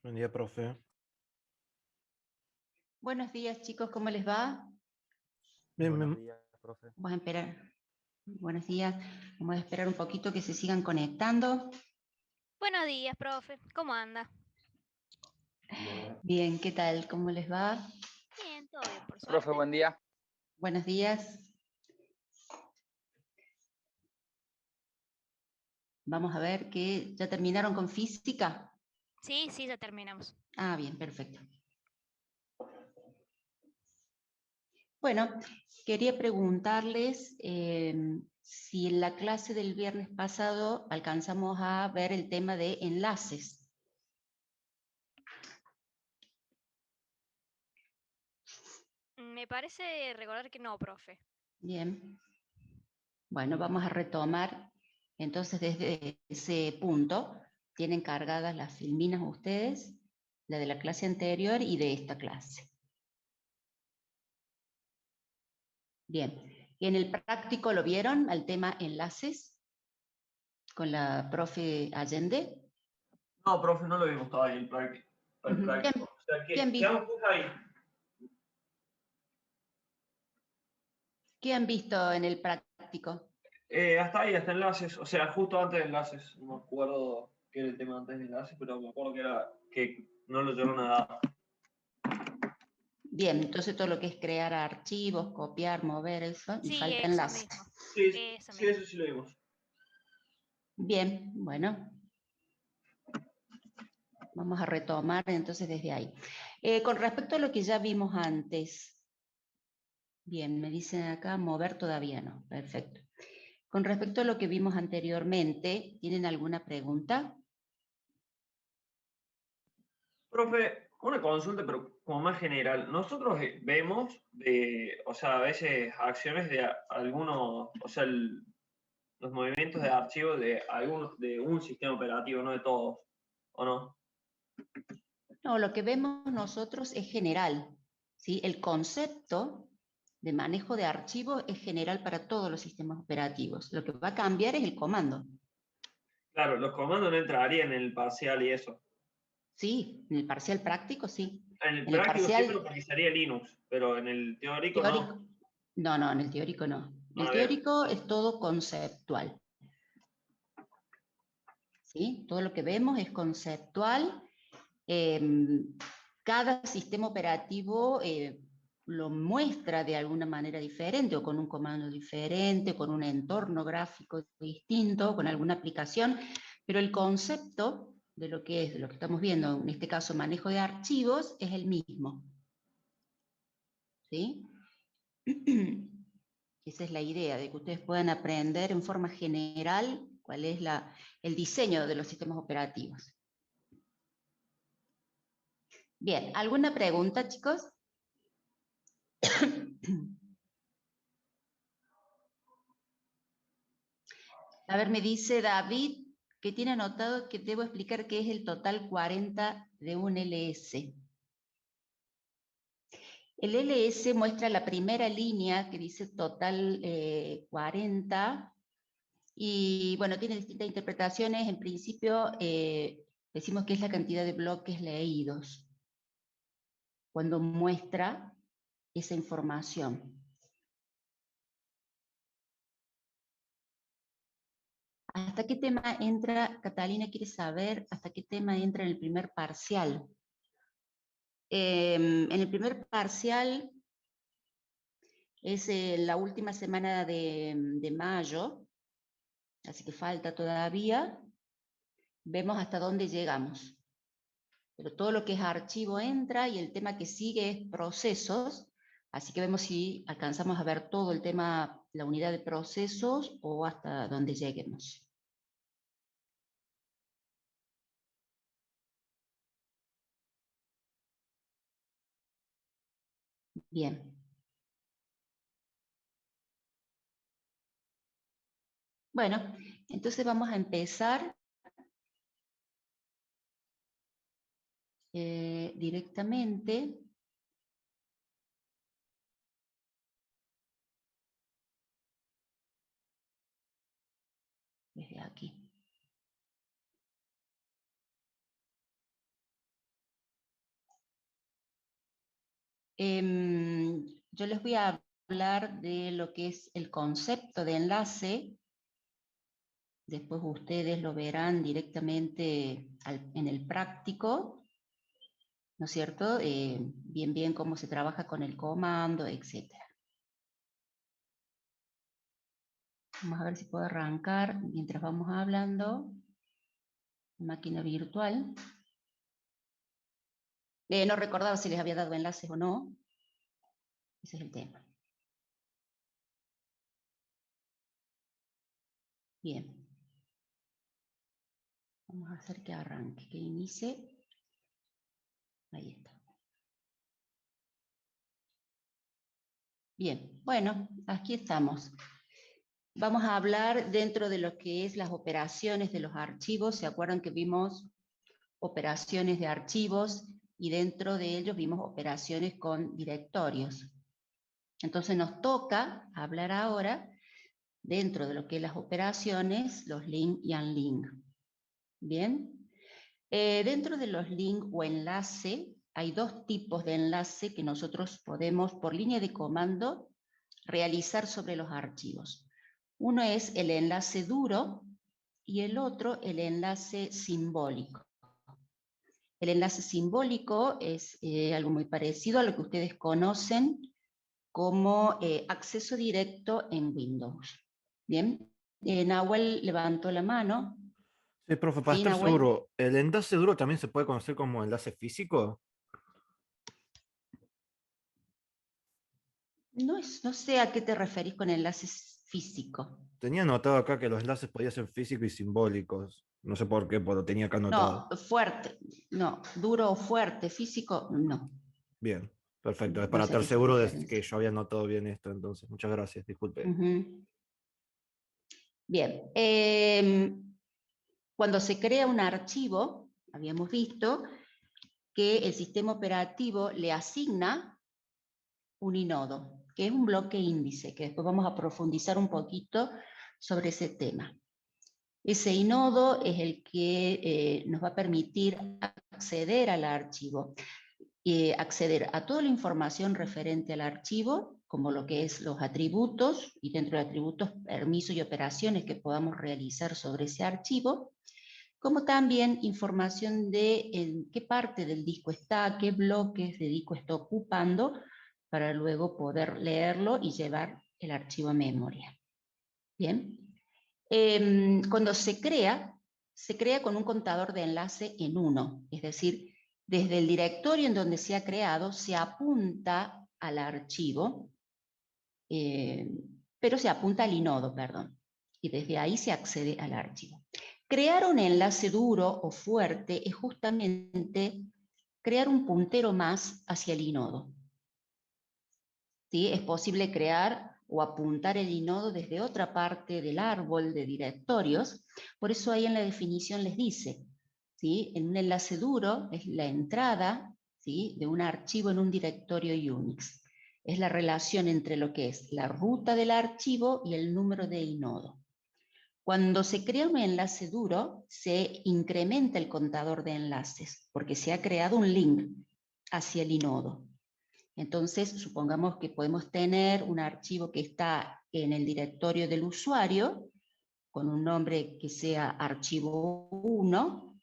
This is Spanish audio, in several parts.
Buen día, profe. Buenos días, chicos, ¿cómo les va? Bien, Buenos bien. días, profe. Vamos a esperar. Buenos días. Vamos a esperar un poquito que se sigan conectando. Buenos días, profe. ¿Cómo anda? Bien, ¿qué tal? ¿Cómo les va? Bien, todo bien, por Profe, suerte. buen día. Buenos días. Vamos a ver que ya terminaron con física. Sí, sí, ya terminamos. Ah, bien, perfecto. Bueno, quería preguntarles si en la clase del viernes pasado alcanzamos a ver el tema de enlaces. Me parece recordar que no, profe. Bien. Bueno, vamos a retomar entonces desde ese punto. Tienen cargadas las filminas ustedes, la de la clase anterior y de esta clase. Bien, ¿y en el práctico lo vieron al tema enlaces con la profe Allende? No, profe, no lo vimos todavía el Ujú. práctico. O sea, ¿Qué han quedamos visto, justo ahí. qué han visto en el práctico? Hasta ahí, hasta enlaces. O sea, justo antes de enlaces. No me acuerdo qué era el tema antes de enlaces, pero me acuerdo que no lo llevaron a dar. Bien, entonces todo lo que es crear archivos, copiar, mover, eso, y Sí, falta eso enlaces. mismo. Sí, Eso sí, mismo. eso sí lo vimos. Bien, bueno, vamos a retomar entonces desde ahí. Con respecto a lo que ya vimos antes, bien, me dicen acá, mover todavía no, perfecto. Con respecto a lo que vimos anteriormente, ¿tienen alguna pregunta? Profe, una consulta, pero como más general. Nosotros vemos o sea, a veces acciones de algunos, o sea, los movimientos de archivos de algunos, de un sistema operativo, no de todos, ¿o no? No, lo que vemos nosotros es general, ¿sí? El concepto de manejo de archivos es general para todos los sistemas operativos. Lo que va a cambiar es el comando. Claro, los comandos no entrarían en el parcial y eso. Sí, en el parcial práctico sí. En el En el práctico sí, pero parcial porque sería Linux, pero en el teórico teórico, no. no, no, en el teórico no. El Ah, bien. teórico es todo conceptual, ¿sí? Todo lo que vemos es conceptual. Eh, Cada sistema operativo lo muestra de alguna manera diferente o con un comando diferente, con un entorno gráfico distinto, con alguna aplicación, pero el concepto de lo que es, de lo que estamos viendo, en este caso manejo de archivos, es el mismo. ¿Sí? Esa es la idea, de que ustedes puedan aprender en forma general cuál es el diseño de los sistemas operativos. Bien, ¿alguna pregunta, chicos? A ver, me dice David que tiene anotado que debo explicar qué es el total 40 de un LS. El LS muestra la primera línea que dice total 40 y bueno, tiene distintas interpretaciones. En principio decimos que es la cantidad de bloques leídos cuando muestra esa información. ¿Hasta qué tema entra, Catalina quiere saber, hasta qué tema entra en el primer parcial? En el primer parcial es la última semana de mayo, así que falta todavía. Vemos hasta dónde llegamos. Pero todo lo que es archivo entra y el tema que sigue es procesos, así que vemos si alcanzamos a ver todo el tema, la unidad de procesos o hasta dónde lleguemos. Bien. Bueno, entonces vamos a empezar directamente desde aquí. Yo les voy a hablar de lo que es el concepto de enlace. Después ustedes lo verán directamente en el práctico, ¿no es cierto? Bien cómo se trabaja con el comando, etc. Vamos a ver si puedo arrancar mientras vamos hablando. Máquina virtual. No recordaba si les había dado enlaces o no. Ese es el tema. Bien. Vamos a hacer que arranque, que inicie. Ahí está. Bien, bueno, aquí estamos. Vamos a hablar dentro de lo que es las operaciones de los archivos. ¿Se acuerdan que vimos operaciones de archivos y dentro de ellos vimos operaciones con directorios? Entonces nos toca hablar ahora dentro de lo que es las operaciones, los link y unlink. Bien. Dentro de los link o enlace hay dos tipos de enlace que nosotros podemos por línea de comando realizar sobre los archivos. Uno es el enlace duro y el otro el enlace simbólico. El enlace simbólico es algo muy parecido a lo que ustedes conocen como acceso directo en Windows. Bien, Nahuel levantó la mano. Sí, profe, para Sí, estar Nahuel. seguro, ¿el enlace duro también se puede conocer como enlace físico? No sé a qué te referís con enlaces físicos. Tenía anotado acá que los enlaces podían ser físicos y simbólicos. No sé por qué, pero lo tenía acá anotado. No, fuerte, no, duro o fuerte, físico, no. Bien, perfecto. Es No para sé a estar qué se seguro de referencia. que yo había anotado bien esto, entonces. Muchas gracias, disculpe. Bien, cuando se crea un archivo, habíamos visto que el sistema operativo le asigna un inodo, que es un bloque índice, que después vamos a profundizar un poquito sobre ese tema. Ese inodo es el que nos va a permitir acceder al archivo, acceder a toda la información referente al archivo, como lo que es los atributos, y dentro de atributos, permisos y operaciones que podamos realizar sobre ese archivo, como también información de en qué parte del disco está, qué bloques de disco está ocupando, para luego poder leerlo y llevar el archivo a memoria. Bien. Cuando se crea con un contador de enlace en 1, es decir, desde el directorio en donde se ha creado se apunta al archivo, pero se apunta al inodo, perdón, y desde ahí se accede al archivo. Crear un enlace duro o fuerte es justamente crear un puntero más hacia el inodo. ¿Sí? Es posible crear o apuntar el inodo desde otra parte del árbol de directorios, por eso ahí en la definición les dice, ¿sí? En un enlace duro es la entrada, ¿sí?, de un archivo en un directorio Unix. Es la relación entre lo que es la ruta del archivo y el número de inodo. Cuando se crea un enlace duro, se incrementa el contador de enlaces, porque se ha creado un link hacia el inodo. Entonces, supongamos que podemos tener un archivo que está en el directorio del usuario, con un nombre que sea archivo 1,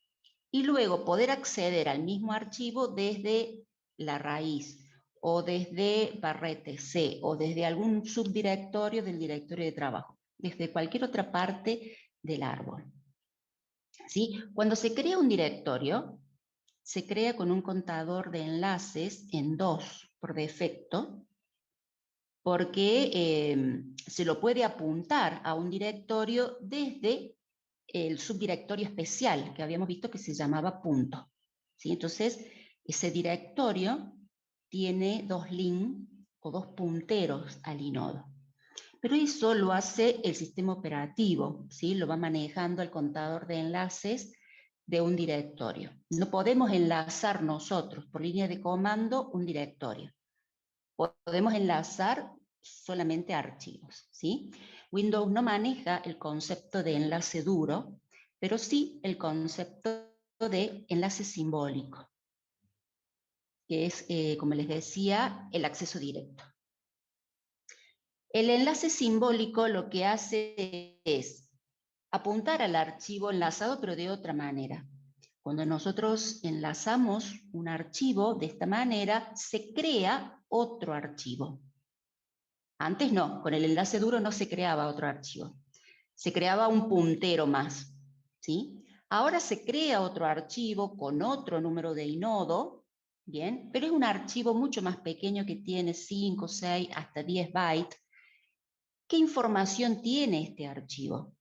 y luego poder acceder al mismo archivo desde la raíz, o desde barrete C, o desde algún subdirectorio del directorio de trabajo, desde cualquier otra parte del árbol. ¿Sí? Cuando se crea un directorio, se crea con un contador de enlaces en 2 por defecto, porque se lo puede apuntar a un directorio desde el subdirectorio especial que habíamos visto que se llamaba punto. ¿Sí? Entonces, ese directorio tiene 2 links o 2 punteros al inodo. Pero eso lo hace el sistema operativo, ¿sí? Lo va manejando el contador de enlaces de un directorio. No podemos enlazar nosotros por línea de comando un directorio. Podemos enlazar solamente archivos, ¿sí? Windows no maneja el concepto de enlace duro, pero sí el concepto de enlace simbólico. que es, como les decía, el acceso directo. El enlace simbólico lo que hace es apuntar al archivo enlazado, pero de otra manera. Cuando nosotros enlazamos un archivo de esta manera, se crea otro archivo. Antes no, con el enlace duro no se creaba otro archivo. Se creaba un puntero más, ¿sí? Ahora se crea otro archivo con otro número de inodo, ¿bien? Pero es un archivo mucho más pequeño que tiene 5, 6, hasta 10 bytes. ¿Qué información tiene este archivo?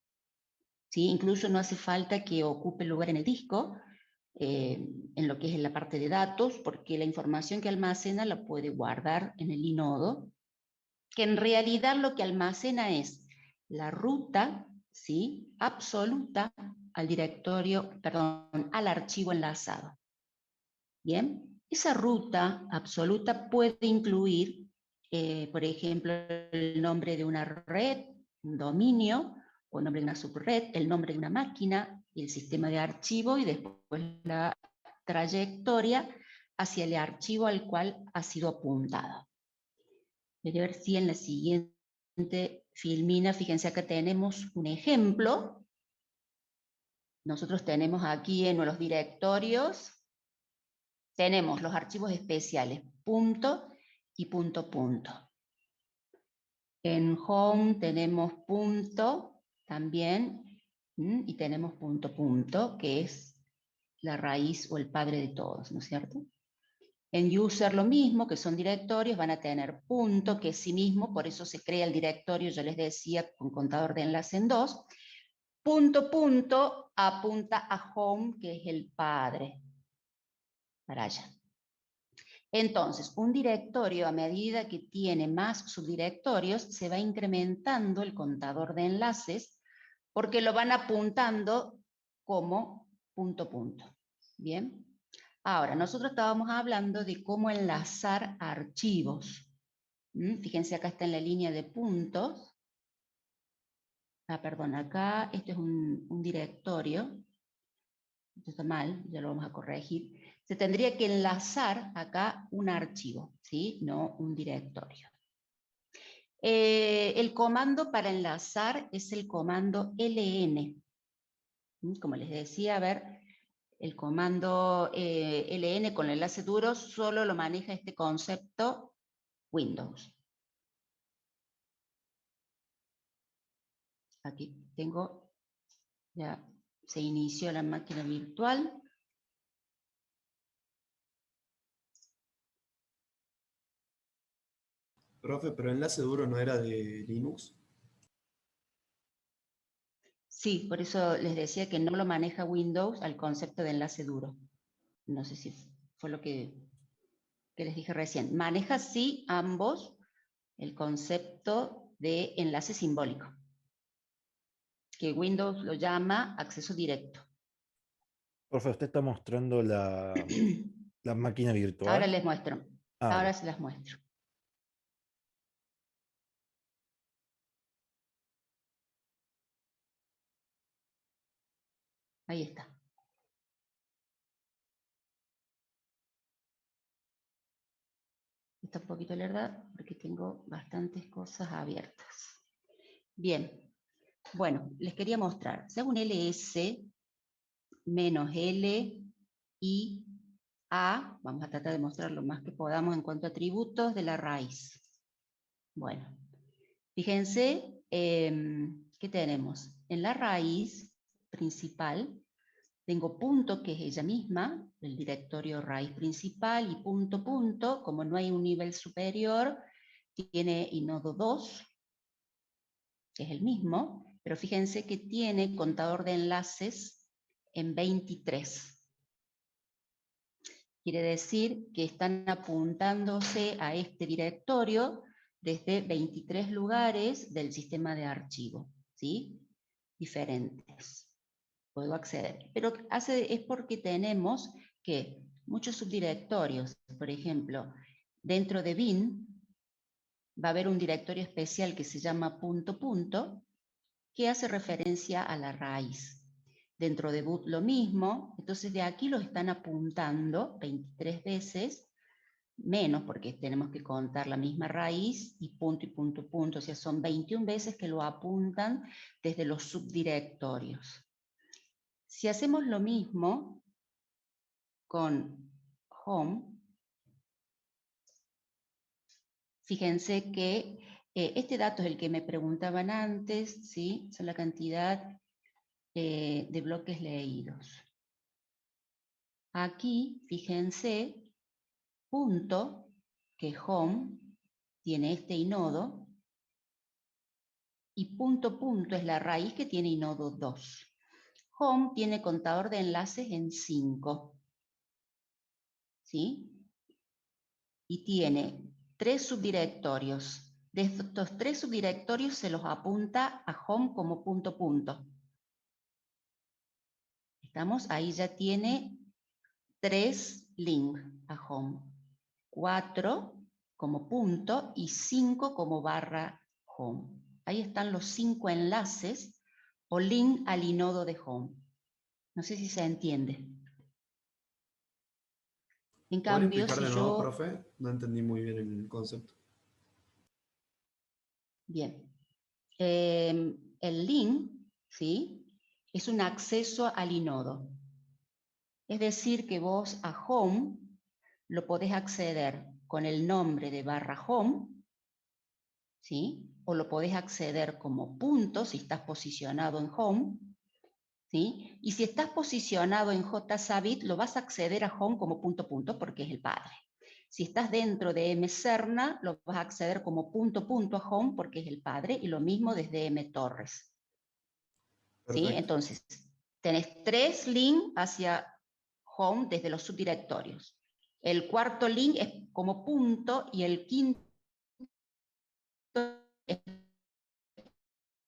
¿Sí? Incluso no hace falta que ocupe lugar en el disco, en lo que es la parte de datos, porque la información que almacena la puede guardar en el inodo, que en realidad lo que almacena es la ruta, ¿sí?, absoluta al directorio, perdón, al archivo enlazado. Bien, esa ruta absoluta puede incluir, por ejemplo, el nombre de una red, un dominio, o el nombre de una subred, el nombre de una máquina, el sistema de archivo y después la trayectoria hacia el archivo al cual ha sido apuntado. Voy a ver si en la siguiente filmina, fíjense acá tenemos un ejemplo. Nosotros tenemos aquí en los directorios, tenemos los archivos especiales, punto y punto punto. En home tenemos punto también, y tenemos punto punto, que es la raíz o el padre de todos, ¿no es cierto? En user lo mismo, que son directorios, van a tener punto, que es sí mismo, por eso se crea el directorio, yo les decía, con contador de enlace en 2. Punto punto apunta a home, que es el padre, para allá. Entonces, un directorio, a medida que tiene más subdirectorios, se va incrementando el contador de enlaces, porque lo van apuntando como punto punto. ¿Bien? Ahora, nosotros estábamos hablando de cómo enlazar archivos. Fíjense, acá está en la línea de puntos. Ah, perdón, acá este es un directorio. Esto está mal, ya lo vamos a corregir. Se tendría que enlazar acá un archivo, ¿sí? No un directorio. El comando para enlazar es el comando ln. Como les decía, a ver, el comando ln con el enlace duro solo lo maneja este concepto Windows. Aquí tengo, ya se inició la máquina virtual. Profe, pero enlace duro no era de Linux. Sí, por eso les decía que no lo maneja Windows al concepto de enlace duro. No sé si fue lo que les dije recién. Maneja sí ambos el concepto de enlace simbólico, que Windows lo llama acceso directo. Profe, usted está mostrando la máquina virtual. Ahora les muestro. Ah, Ahora bien. se las muestro. Ahí está. Está un poquito larga porque tengo bastantes cosas abiertas. Bien. Bueno, les quería mostrar. Según ls menos L, I, A, vamos a tratar de mostrar lo más que podamos en cuanto a atributos de la raíz. Bueno, fíjense, ¿qué tenemos? En la raíz principal tengo punto, que es ella misma, el directorio raíz principal, y punto, punto, como no hay un nivel superior, tiene inodo 2, que es el mismo, pero fíjense que tiene contador de enlaces en 23. Quiere decir que están apuntándose a este directorio desde 23 lugares del sistema de archivo, ¿sí? Diferentes. Puedo acceder. Pero es porque tenemos que muchos subdirectorios, por ejemplo, dentro de bin, va a haber un directorio especial que se llama punto punto, que hace referencia a la raíz. Dentro de boot lo mismo, entonces de aquí lo están apuntando 23 veces menos porque tenemos que contar la misma raíz y punto, o sea, son 21 veces que lo apuntan desde los subdirectorios. Si hacemos lo mismo con home, fíjense que este dato es el que me preguntaban antes, ¿sí? Son la cantidad de bloques leídos. Aquí, fíjense, punto, que home tiene este inodo, y punto es la raíz que tiene inodo 2. Home tiene contador de enlaces en 5. ¿Sí? Y tiene 3 subdirectorios. De estos 3 subdirectorios se los apunta a home como punto. ¿Estamos? Ahí ya tiene 3 links a home. 4 como punto y 5 como barra home. Ahí están los 5 enlaces o link al inodo de home. No sé si se entiende. En ¿Podría cambio, explicar si de nuevo, yo... profe? No entendí muy bien el concepto. Bien. El link, ¿sí? Es un acceso al inodo. Es decir, que vos a home lo podés acceder con el nombre de barra home, ¿sí? O lo podés acceder como punto si estás posicionado en home, ¿sí? Y si estás posicionado en JSabit, lo vas a acceder a home como punto porque es el padre. Si estás dentro de mSerna, lo vas a acceder como punto a home porque es el padre, y lo mismo desde mTorres. ¿Sí? Perfecto. Entonces, tenés 3 links hacia home desde los subdirectorios. El cuarto link es como punto y el quinto es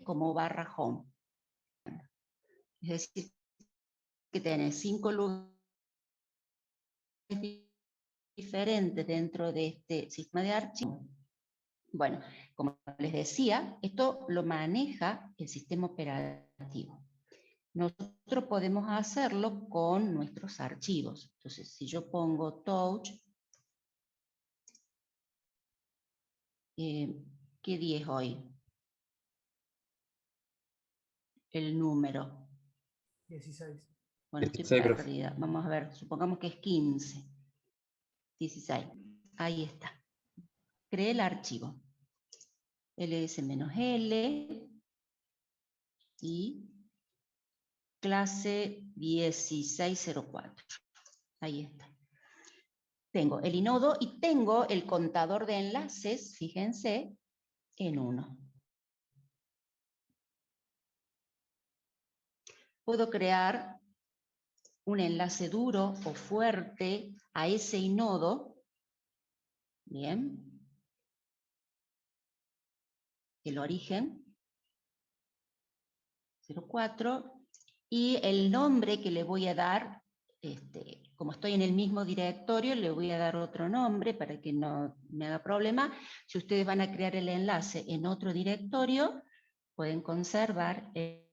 como barra home. Es decir, que tenés 5 lugares diferentes dentro de este sistema de archivos. Bueno, como les decía, esto lo maneja el sistema operativo. Nosotros podemos hacerlo con nuestros archivos. Entonces, si yo pongo touch, ¿qué día es hoy? El número. 16. Bueno, estoy 16, profe. perdida. Vamos a ver, supongamos que es 15. 16. Ahí está. Creé el archivo. ls-l y clase 1604. Ahí está. Tengo el inodo y tengo el contador de enlaces, fíjense, en 1. Puedo crear un enlace duro o fuerte a ese inodo. Bien. El origen. 04. Y el nombre que le voy a dar, como estoy en el mismo directorio, le voy a dar otro nombre para que no me haga problema. Si ustedes van a crear el enlace en otro directorio, pueden conservar el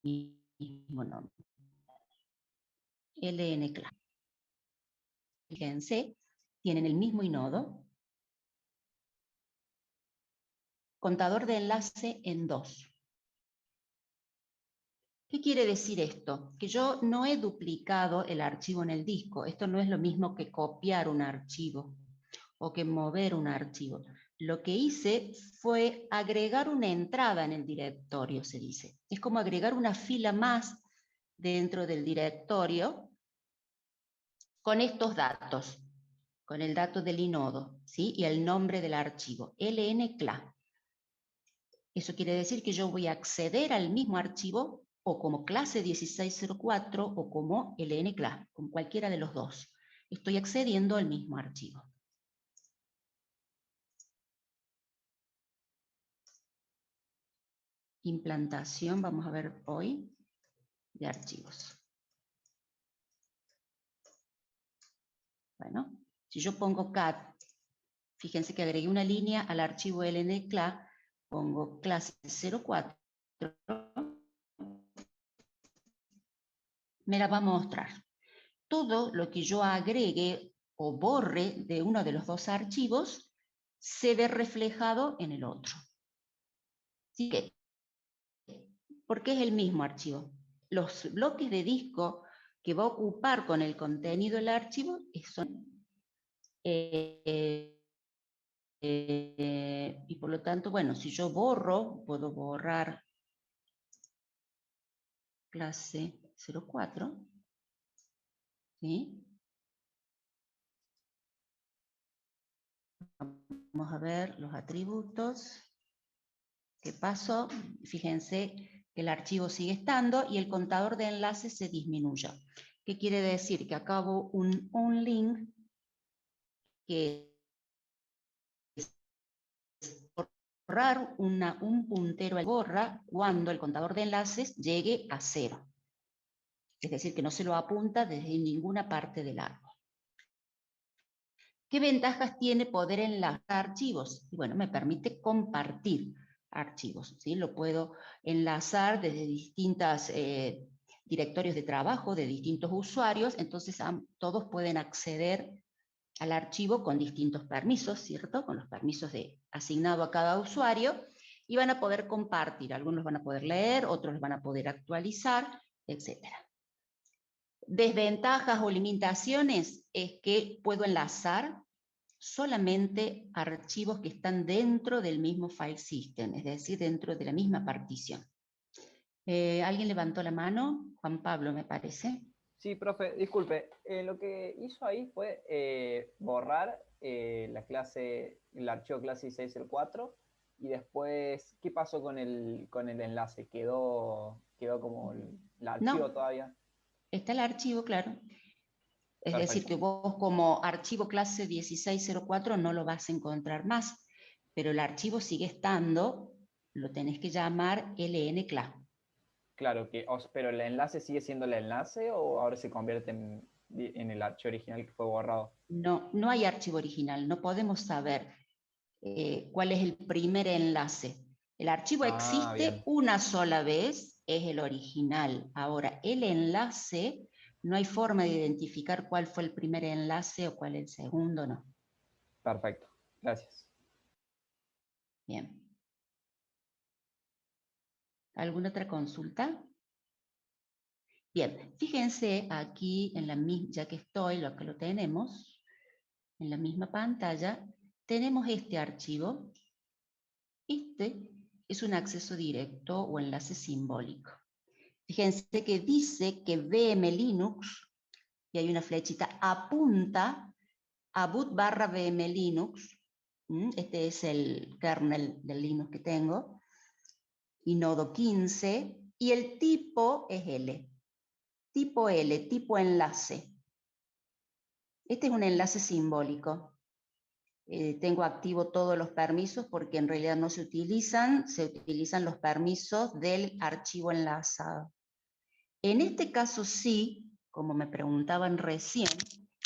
mismo nombre. LNClass. Fíjense, tienen el mismo inodo. Contador de enlace en 2. ¿Qué quiere decir esto? Que yo no he duplicado el archivo en el disco. Esto no es lo mismo que copiar un archivo o que mover un archivo. Lo que hice fue agregar una entrada en el directorio, se dice. Es como agregar una fila más dentro del directorio con estos datos, con el dato del inodo, ¿sí? Y el nombre del archivo, LNClass. Eso quiere decir que yo voy a acceder al mismo archivo o como clase 1604 o como LNClass, con cualquiera de los dos. Estoy accediendo al mismo archivo. Implantación, vamos a ver hoy, de archivos. Bueno, si yo pongo cat, fíjense que agregué una línea al archivo LNClass, pongo clase 04, me la va a mostrar. todo lo que yo agregue o borre de uno de los dos archivos se ve reflejado en el otro. Así que, porque es el mismo archivo. Los bloques de disco que va a ocupar con el contenido del archivo son... y por lo tanto, bueno, si yo borro, puedo borrar clase 04, ¿sí? Vamos a ver los atributos. ¿Qué pasó? Fíjense que el archivo sigue estando y el contador de enlaces se disminuye. ¿Qué quiere decir? Que acabo un onLink que borrar un puntero al borra cuando el contador de enlaces llegue a 0. Es decir, que no se lo apunta desde ninguna parte del árbol. ¿Qué ventajas tiene poder enlazar archivos? Bueno, me permite compartir archivos, ¿sí? Lo puedo enlazar desde distintos directorios de trabajo, de distintos usuarios, entonces todos pueden acceder al archivo con distintos permisos, ¿cierto? Con los permisos asignados a cada usuario, y van a poder compartir. Algunos van a poder leer, otros van a poder actualizar, etc. Desventajas o limitaciones es que puedo enlazar solamente archivos que están dentro del mismo file system, es decir, dentro de la misma partición. ¿Alguien levantó la mano? Juan Pablo, me parece. Sí, profe, disculpe. Lo que hizo ahí fue borrar el archivo clase 1604 y después, ¿qué pasó con el enlace? ¿Quedó como el archivo No, todavía? está el archivo, claro. Es Perfecto. decir, que vos como archivo clase 1604 no lo vas a encontrar más, pero el archivo sigue estando, lo tenés que llamar lncla. Claro, pero el enlace sigue siendo el enlace o ahora se convierte en el archivo original que fue borrado. No, no hay archivo original, no podemos saber cuál es el primer enlace. El archivo existe bien. una sola vez, es el original. Ahora, el enlace, no hay forma de identificar cuál fue el primer enlace o cuál el segundo, no. Perfecto, gracias. Bien. ¿Alguna otra consulta? Bien, fíjense aquí, ya que estoy, lo que lo tenemos, en la misma pantalla, tenemos este archivo. Este es un acceso directo o enlace simbólico. Fíjense que dice que VM Linux, y hay una flechita, apunta a boot/VM Linux. Este es el kernel del Linux que tengo. Y nodo 15. Y el tipo es L. Tipo L, tipo enlace. Este es un enlace simbólico. Tengo activo todos los permisos porque en realidad no se utilizan los permisos del archivo enlazado. En este caso sí, como me preguntaban recién,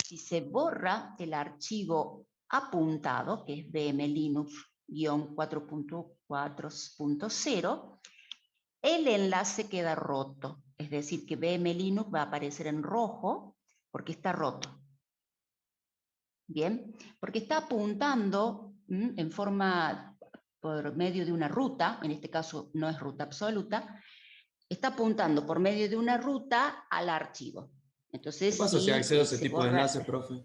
si se borra el archivo apuntado, que es VM Linux-4.4.0, el enlace queda roto. Es decir, que VM Linux va a aparecer en rojo porque está roto. Bien, porque está apuntando en forma, por medio de una ruta, en este caso no es ruta absoluta, está apuntando por medio de una ruta al archivo. Entonces, ¿Qué pasa si accedo a ese se tipo de borra- enlace, profe?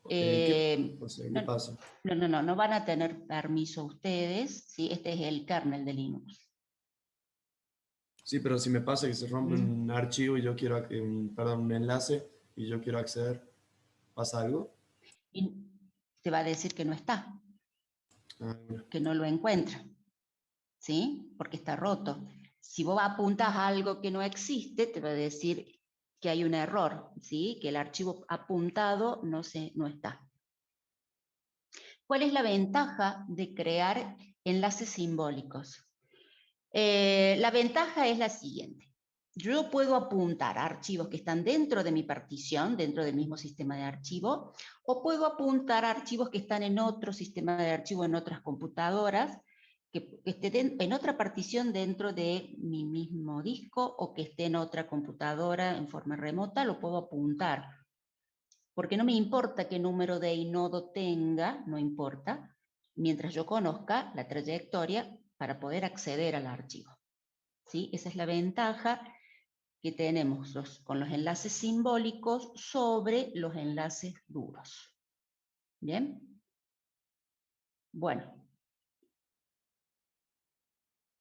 Eh, O sea, ¿qué pasa? no van a tener permiso ustedes, ¿sí? Este es el kernel de Linux. Sí, pero si me pasa que se rompe un archivo y yo quiero, un enlace y yo quiero acceder, ¿pasa algo? Y te va a decir que no está, Ah, bueno. que no lo encuentra, ¿sí? Porque está roto. Si vos apuntas a algo que no existe, te va a decir que hay un error, ¿sí? Que el archivo apuntado no está. ¿Cuál es la ventaja de crear enlaces simbólicos? La ventaja es la siguiente. Yo puedo apuntar a archivos que están dentro de mi partición, dentro del mismo sistema de archivo, o puedo apuntar a archivos que están en otro sistema de archivo, en otras computadoras, que esté en otra partición dentro de mi mismo disco o que esté en otra computadora en forma remota, lo puedo apuntar. Porque no me importa qué número de inodo tenga, no importa, mientras yo conozca la trayectoria para poder acceder al archivo. ¿Sí? Esa es la ventaja que tenemos con los enlaces simbólicos sobre los enlaces duros. ¿Bien? Bueno.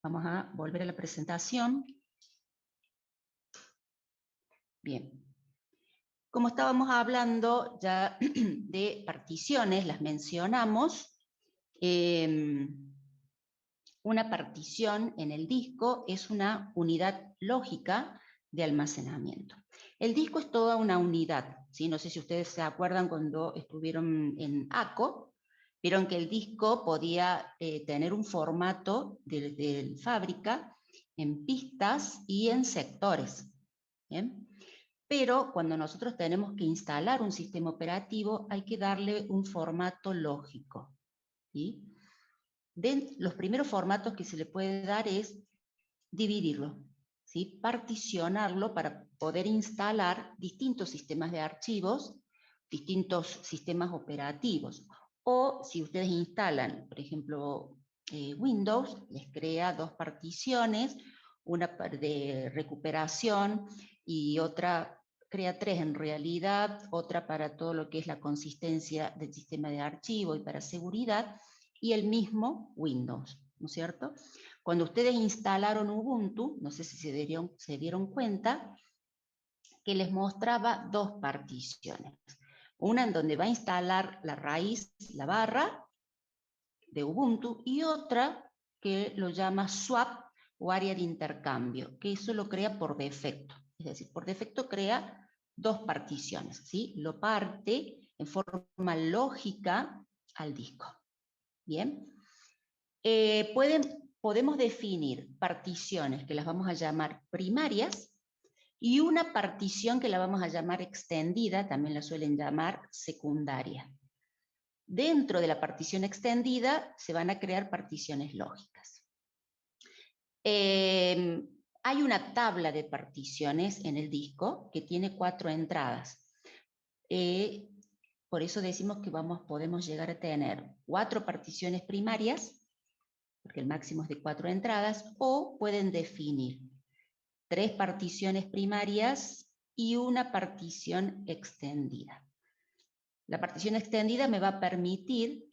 Vamos a volver a la presentación. Bien. Como estábamos hablando ya de particiones, las mencionamos. Una partición en el disco es una unidad lógica de almacenamiento. El disco es toda una unidad, ¿sí? No sé si ustedes se acuerdan cuando estuvieron en ACO, vieron que el disco podía tener un formato de fábrica en pistas y en sectores. ¿Bien? Pero cuando nosotros tenemos que instalar un sistema operativo hay que darle un formato lógico. ¿Sí? Los primeros formatos que se le puede dar es dividirlo, ¿sí? Particionarlo para poder instalar distintos sistemas de archivos, distintos sistemas operativos. O si ustedes instalan, por ejemplo, Windows, les crea dos particiones, una de recuperación y otra, crea tres en realidad, otra para todo lo que es la consistencia del sistema de archivo y para seguridad, y el mismo Windows, ¿no es cierto? Cuando ustedes instalaron Ubuntu, no sé si se dieron cuenta, que les mostraba dos particiones. Una en donde va a instalar la raíz, la barra de Ubuntu, y otra que lo llama swap o área de intercambio, que eso lo crea por defecto. Es decir, por defecto crea dos particiones, ¿sí? Lo parte en forma lógica al disco. Bien. Podemos definir particiones que las vamos a llamar primarias y una partición que la vamos a llamar extendida, también la suelen llamar secundaria. Dentro de la partición extendida se van a crear particiones lógicas. Hay una tabla de particiones en el disco que tiene 4 entradas. Por eso decimos que podemos llegar a tener 4 particiones primarias, porque el máximo es de 4 entradas, o pueden definir 3 particiones primarias y una partición extendida. La partición extendida me va a permitir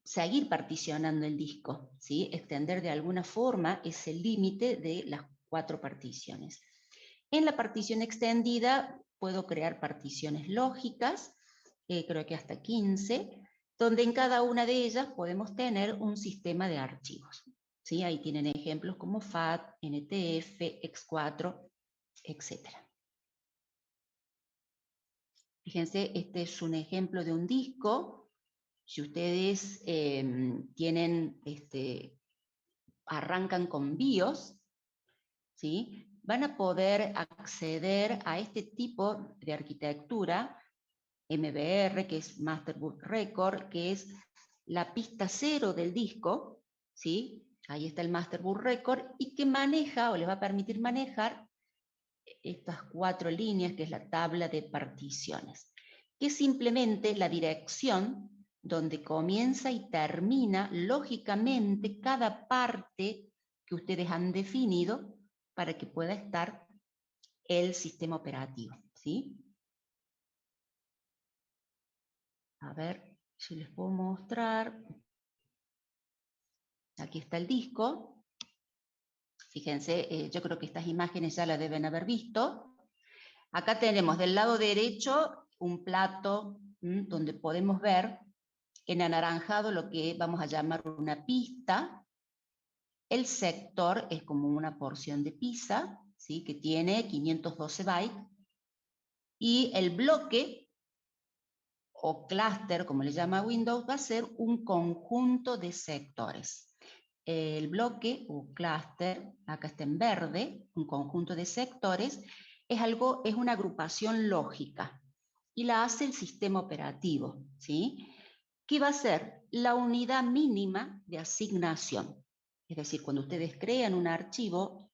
seguir particionando el disco, ¿sí? Extender de alguna forma ese límite de las 4 particiones. En la partición extendida puedo crear particiones lógicas, creo que hasta 15, donde en cada una de ellas podemos tener un sistema de archivos. ¿Sí? Ahí tienen ejemplos como FAT, NTF, X4, etc. Fíjense, este es un ejemplo de un disco. Si ustedes arrancan con BIOS, ¿sí? Van a poder acceder a este tipo de arquitectura, MBR, que es Master Boot Record, que es la pista 0 del disco, ¿sí? Ahí está el Master Boot Record, y que maneja, o les va a permitir manejar, estas 4 líneas, que es la tabla de particiones, que es simplemente la dirección donde comienza y termina lógicamente cada parte que ustedes han definido para que pueda estar el sistema operativo, ¿sí? A ver si les puedo mostrar. Aquí está el disco. Fíjense, yo creo que estas imágenes ya las deben haber visto. Acá tenemos del lado derecho un plato donde podemos ver en anaranjado lo que vamos a llamar una pista. El sector es como una porción de pizza, ¿sí? Que tiene 512 bytes. Y el bloque, o clúster, como le llama Windows, va a ser un conjunto de sectores. El bloque, o clúster, acá está en verde, un conjunto de sectores, es una agrupación lógica. Y la hace el sistema operativo, ¿sí? Que va a ser la unidad mínima de asignación. Es decir, cuando ustedes crean un archivo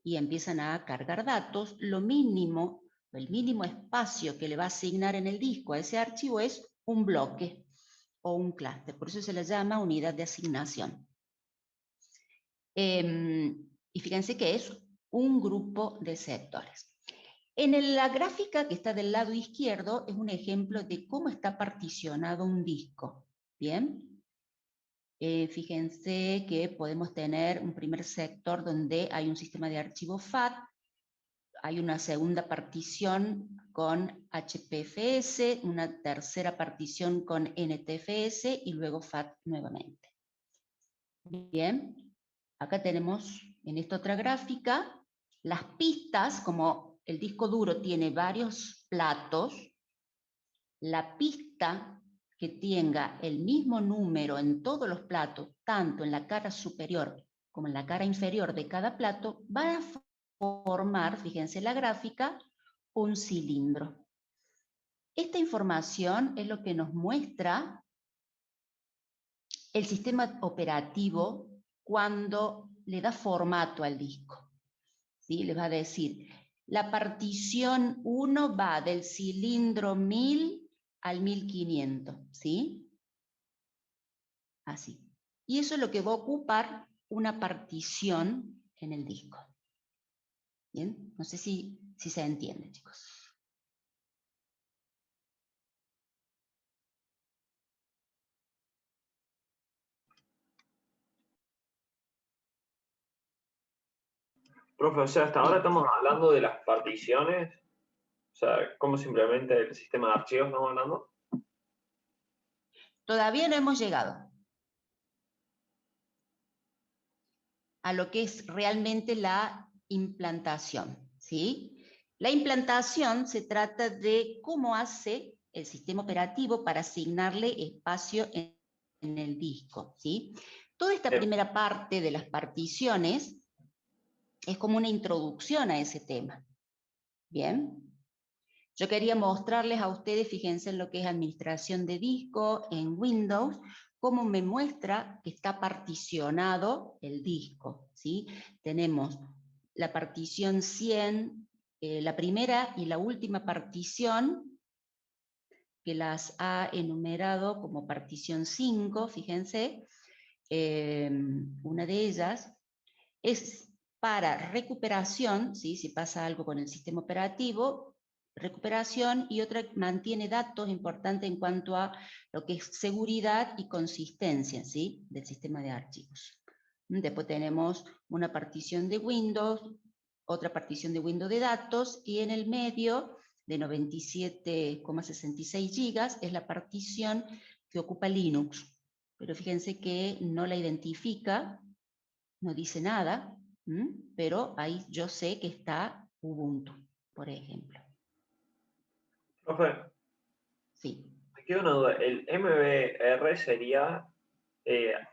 y empiezan a cargar datos, lo mínimo, el mínimo espacio que le va a asignar en el disco a ese archivo es un bloque o un clúster. Por eso se le llama unidad de asignación. Y fíjense que es un grupo de sectores. En la gráfica que está del lado izquierdo es un ejemplo de cómo está particionado un disco. ¿Bien? Fíjense que podemos tener un primer sector donde hay un sistema de archivo FAT, hay una segunda partición con HPFS, una tercera partición con NTFS y luego FAT nuevamente. Bien, acá tenemos en esta otra gráfica las pistas, como el disco duro tiene varios platos, la pista que tenga el mismo número en todos los platos, tanto en la cara superior como en la cara inferior de cada plato, va a formar, fíjense la gráfica, un cilindro. Esta información es lo que nos muestra el sistema operativo cuando le da formato al disco. ¿Sí? Les va a decir, la partición 1 va del cilindro 1000 al 1500, ¿sí? Así. Y eso es lo que va a ocupar una partición en el disco. ¿Bien? No sé si se entiende, chicos. Profe, o sea, hasta ahora Bien. estamos hablando de las particiones, o sea, cómo se implementa el sistema de archivos, ¿estamos hablando? Todavía no hemos llegado a lo que es realmente la implantación, ¿sí? La implantación se trata de cómo hace el sistema operativo para asignarle espacio en el disco, ¿sí? Toda esta primera parte de las particiones es como una introducción a ese tema. ¿Bien? Yo quería mostrarles a ustedes, fíjense en lo que es administración de disco en Windows, cómo me muestra que está particionado el disco, ¿sí? Tenemos la partición 100, la primera y la última partición, que las ha enumerado como partición 5, fíjense, una de ellas es para recuperación, ¿sí? Si pasa algo con el sistema operativo, recuperación, y otra mantiene datos importantes en cuanto a lo que es seguridad y consistencia, ¿sí? Del sistema de archivos. Después tenemos una partición de Windows, otra partición de Windows de datos, y en el medio de 97,66 gigas es la partición que ocupa Linux. Pero fíjense que no la identifica, no dice nada, pero ahí yo sé que está Ubuntu, por ejemplo. Profe, Sí. me queda una duda. El MBR sería,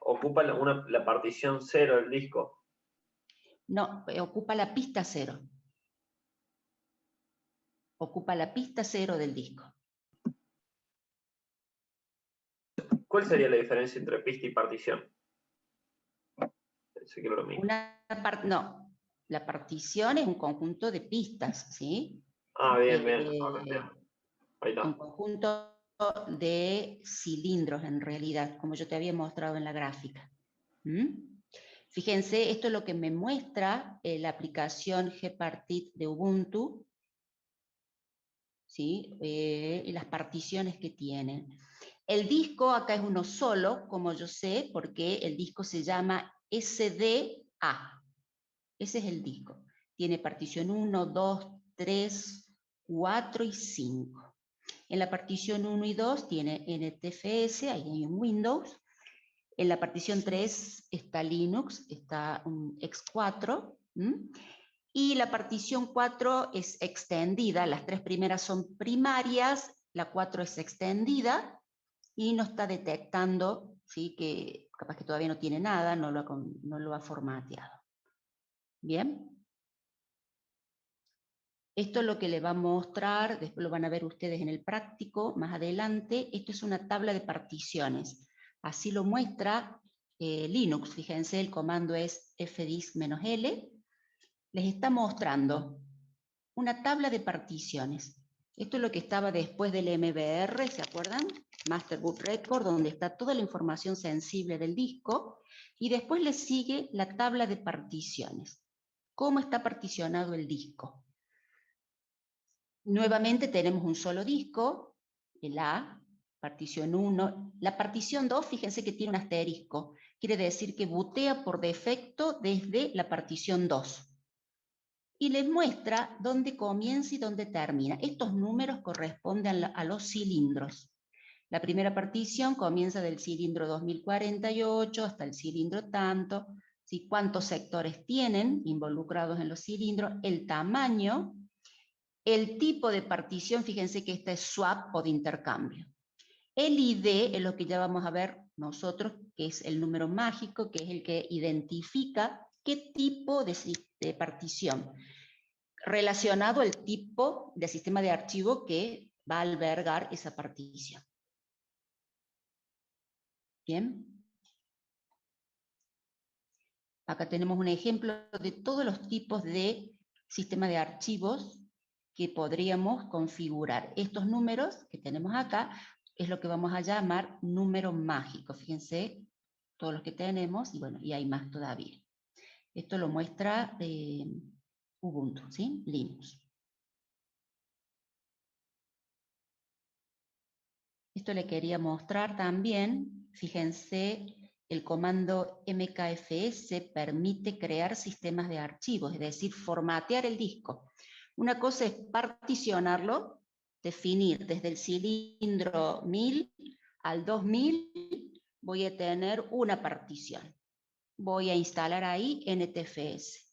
ocupa la partición 0 del disco. No, ocupa la pista 0. Ocupa la pista 0 del disco. ¿Cuál sería la diferencia entre pista y partición? Pensé que era lo mismo. No, la partición es un conjunto de pistas, ¿sí? Ah, bien, bien. Ahora entiendo. Ahí Un está. conjunto de cilindros, en realidad, como yo te había mostrado en la gráfica. Fíjense, esto es lo que me muestra la aplicación Gpartit de Ubuntu, ¿sí? Y las particiones que tienen. El disco acá es uno solo, como yo sé, porque el disco se llama SDA. Ese es el disco. Tiene partición 1, 2, 3, 4 y 5. En la partición 1 y 2 tiene NTFS, ahí hay un Windows. En la partición 3 está Linux, está un X4. Y la partición 4 es extendida, las tres primeras son primarias, la 4 es extendida y no está detectando, ¿sí? Que capaz que todavía no tiene nada, no lo ha formateado. ¿Bien? Esto es lo que le va a mostrar, después lo van a ver ustedes en el práctico, más adelante. Esto es una tabla de particiones. Así lo muestra Linux. Fíjense, el comando es fdisk-l. Les está mostrando una tabla de particiones. Esto es lo que estaba después del MBR, ¿se acuerdan? Master Boot Record, donde está toda la información sensible del disco, y después le sigue la tabla de particiones. ¿Cómo está particionado el disco? Nuevamente tenemos un solo disco, el A, partición 1. La partición 2, fíjense que tiene un asterisco. Quiere decir que bootea por defecto desde la partición 2. Y les muestra dónde comienza y dónde termina. Estos números corresponden a los cilindros. La primera partición comienza del cilindro 2048 hasta el cilindro tanto, ¿sí? Cuántos sectores tienen involucrados en los cilindros, el tamaño, el tipo de partición, fíjense que esta es swap o de intercambio. El ID es lo que ya vamos a ver nosotros, que es el número mágico, que es el que identifica qué tipo de partición, relacionado al tipo de sistema de archivo que va a albergar esa partición. Bien. Acá tenemos un ejemplo de todos los tipos de sistema de archivos que podríamos configurar. Estos números que tenemos acá es lo que vamos a llamar número mágico. Fíjense todos los que tenemos, y bueno, y hay más todavía. Esto lo muestra Ubuntu, ¿sí? Linux. Esto le quería mostrar también, fíjense, el comando mkfs permite crear sistemas de archivos, es decir, formatear el disco. Una cosa es particionarlo, definir desde el cilindro 1000 al 2000, voy a tener una partición. Voy a instalar ahí NTFS.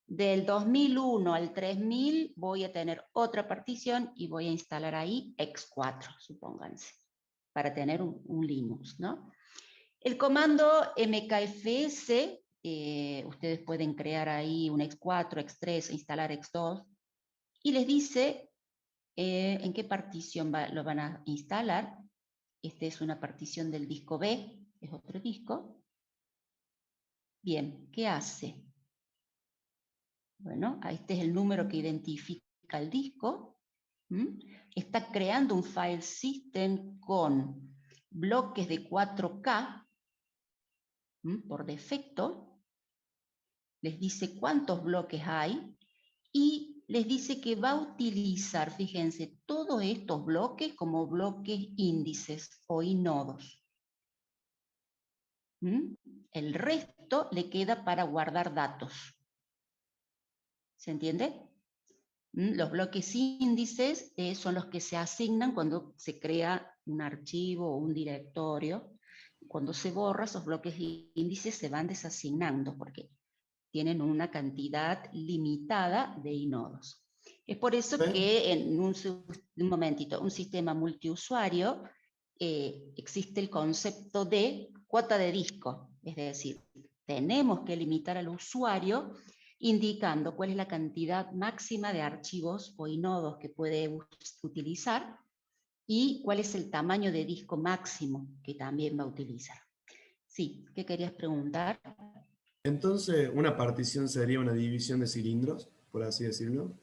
Del 2001 al 3000 voy a tener otra partición y voy a instalar ahí X4, supónganse, para tener un Linux, ¿no? El comando mkfs, ustedes pueden crear ahí un X4, X3, instalar X2, y les dice en qué partición lo van a instalar. Esta es una partición del disco B, es otro disco. Bien, ¿qué hace? Bueno, este es el número que identifica el disco. Está creando un file system con bloques de 4K por defecto. Les dice cuántos bloques hay y les dice que va a utilizar, fíjense, todos estos bloques como bloques índices o inodos. El resto le queda para guardar datos. ¿Se entiende? Los bloques índices son los que se asignan cuando se crea un archivo o un directorio. Cuando se borra, esos bloques índices se van desasignando porque tienen una cantidad limitada de inodos. Es por eso que en un sistema multiusuario existe el concepto de cuota de disco. Es decir, tenemos que limitar al usuario indicando cuál es la cantidad máxima de archivos o inodos que puede utilizar y cuál es el tamaño de disco máximo que también va a utilizar. Sí, ¿qué querías preguntar? Entonces, ¿una partición sería una división de cilindros, por así decirlo?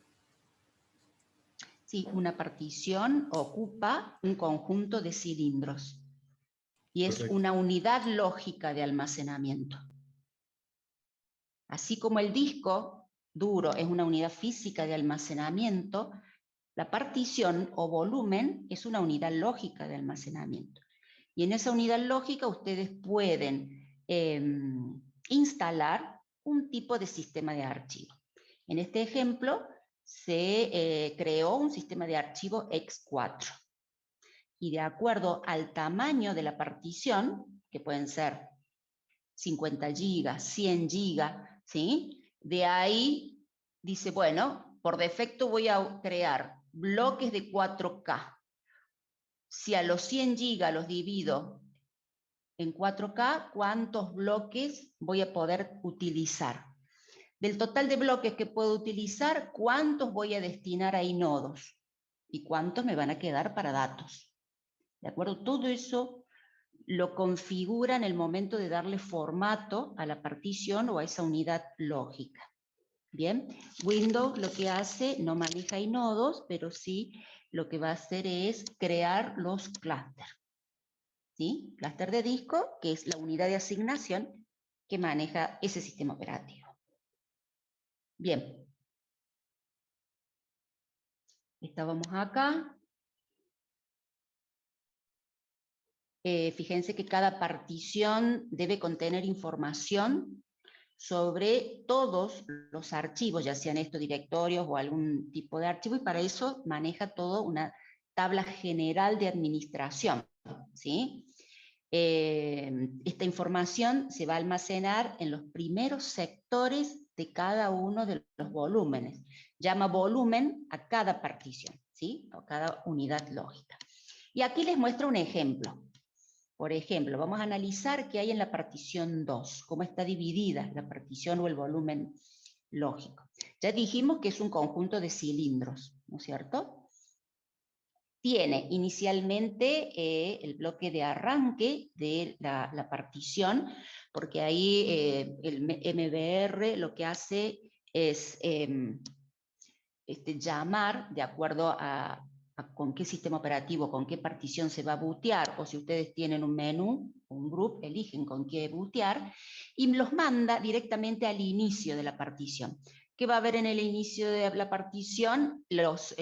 Sí, una partición ocupa un conjunto de cilindros y es Perfecto. una unidad lógica de almacenamiento. Así como el disco duro es una unidad física de almacenamiento, la partición o volumen es una unidad lógica de almacenamiento. Y en esa unidad lógica ustedes pueden instalar un tipo de sistema de archivo. En este ejemplo se creó un sistema de archivo X4. Y de acuerdo al tamaño de la partición, que pueden ser 50 gigas, 100 gigas, ¿sí? De ahí dice, bueno, por defecto voy a crear bloques de 4K. Si a los 100 gigas los divido en 4K, ¿cuántos bloques voy a poder utilizar? Del total de bloques que puedo utilizar, ¿cuántos voy a destinar a inodos? ¿Y cuántos me van a quedar para datos? ¿De acuerdo? Todo eso lo configura en el momento de darle formato a la partición o a esa unidad lógica. Bien, Windows lo que hace, no maneja inodos, pero sí lo que va a hacer es crear los clústeres. ¿Sí? Clúster de disco, que es la unidad de asignación que maneja ese sistema operativo. Bien. Estábamos acá. Fíjense que cada partición debe contener información sobre todos los archivos, ya sean estos directorios o algún tipo de archivo, y para eso maneja todo una tabla general de administración, ¿sí? Esta información se va a almacenar en los primeros sectores de cada uno de los volúmenes. Llama volumen a cada partición, ¿sí? O cada unidad lógica. Y aquí les muestro un ejemplo. Por ejemplo, vamos a analizar qué hay en la partición 2, cómo está dividida la partición o el volumen lógico. Ya dijimos que es un conjunto de cilindros, ¿no es cierto? Tiene inicialmente el bloque de arranque de la partición, porque ahí el MBR lo que hace es llamar, de acuerdo a con qué sistema operativo, con qué partición se va a bootear, o si ustedes tienen un menú, un group, eligen con qué bootear, y los manda directamente al inicio de la partición. ¿Qué va a haber en el inicio de la partición? Los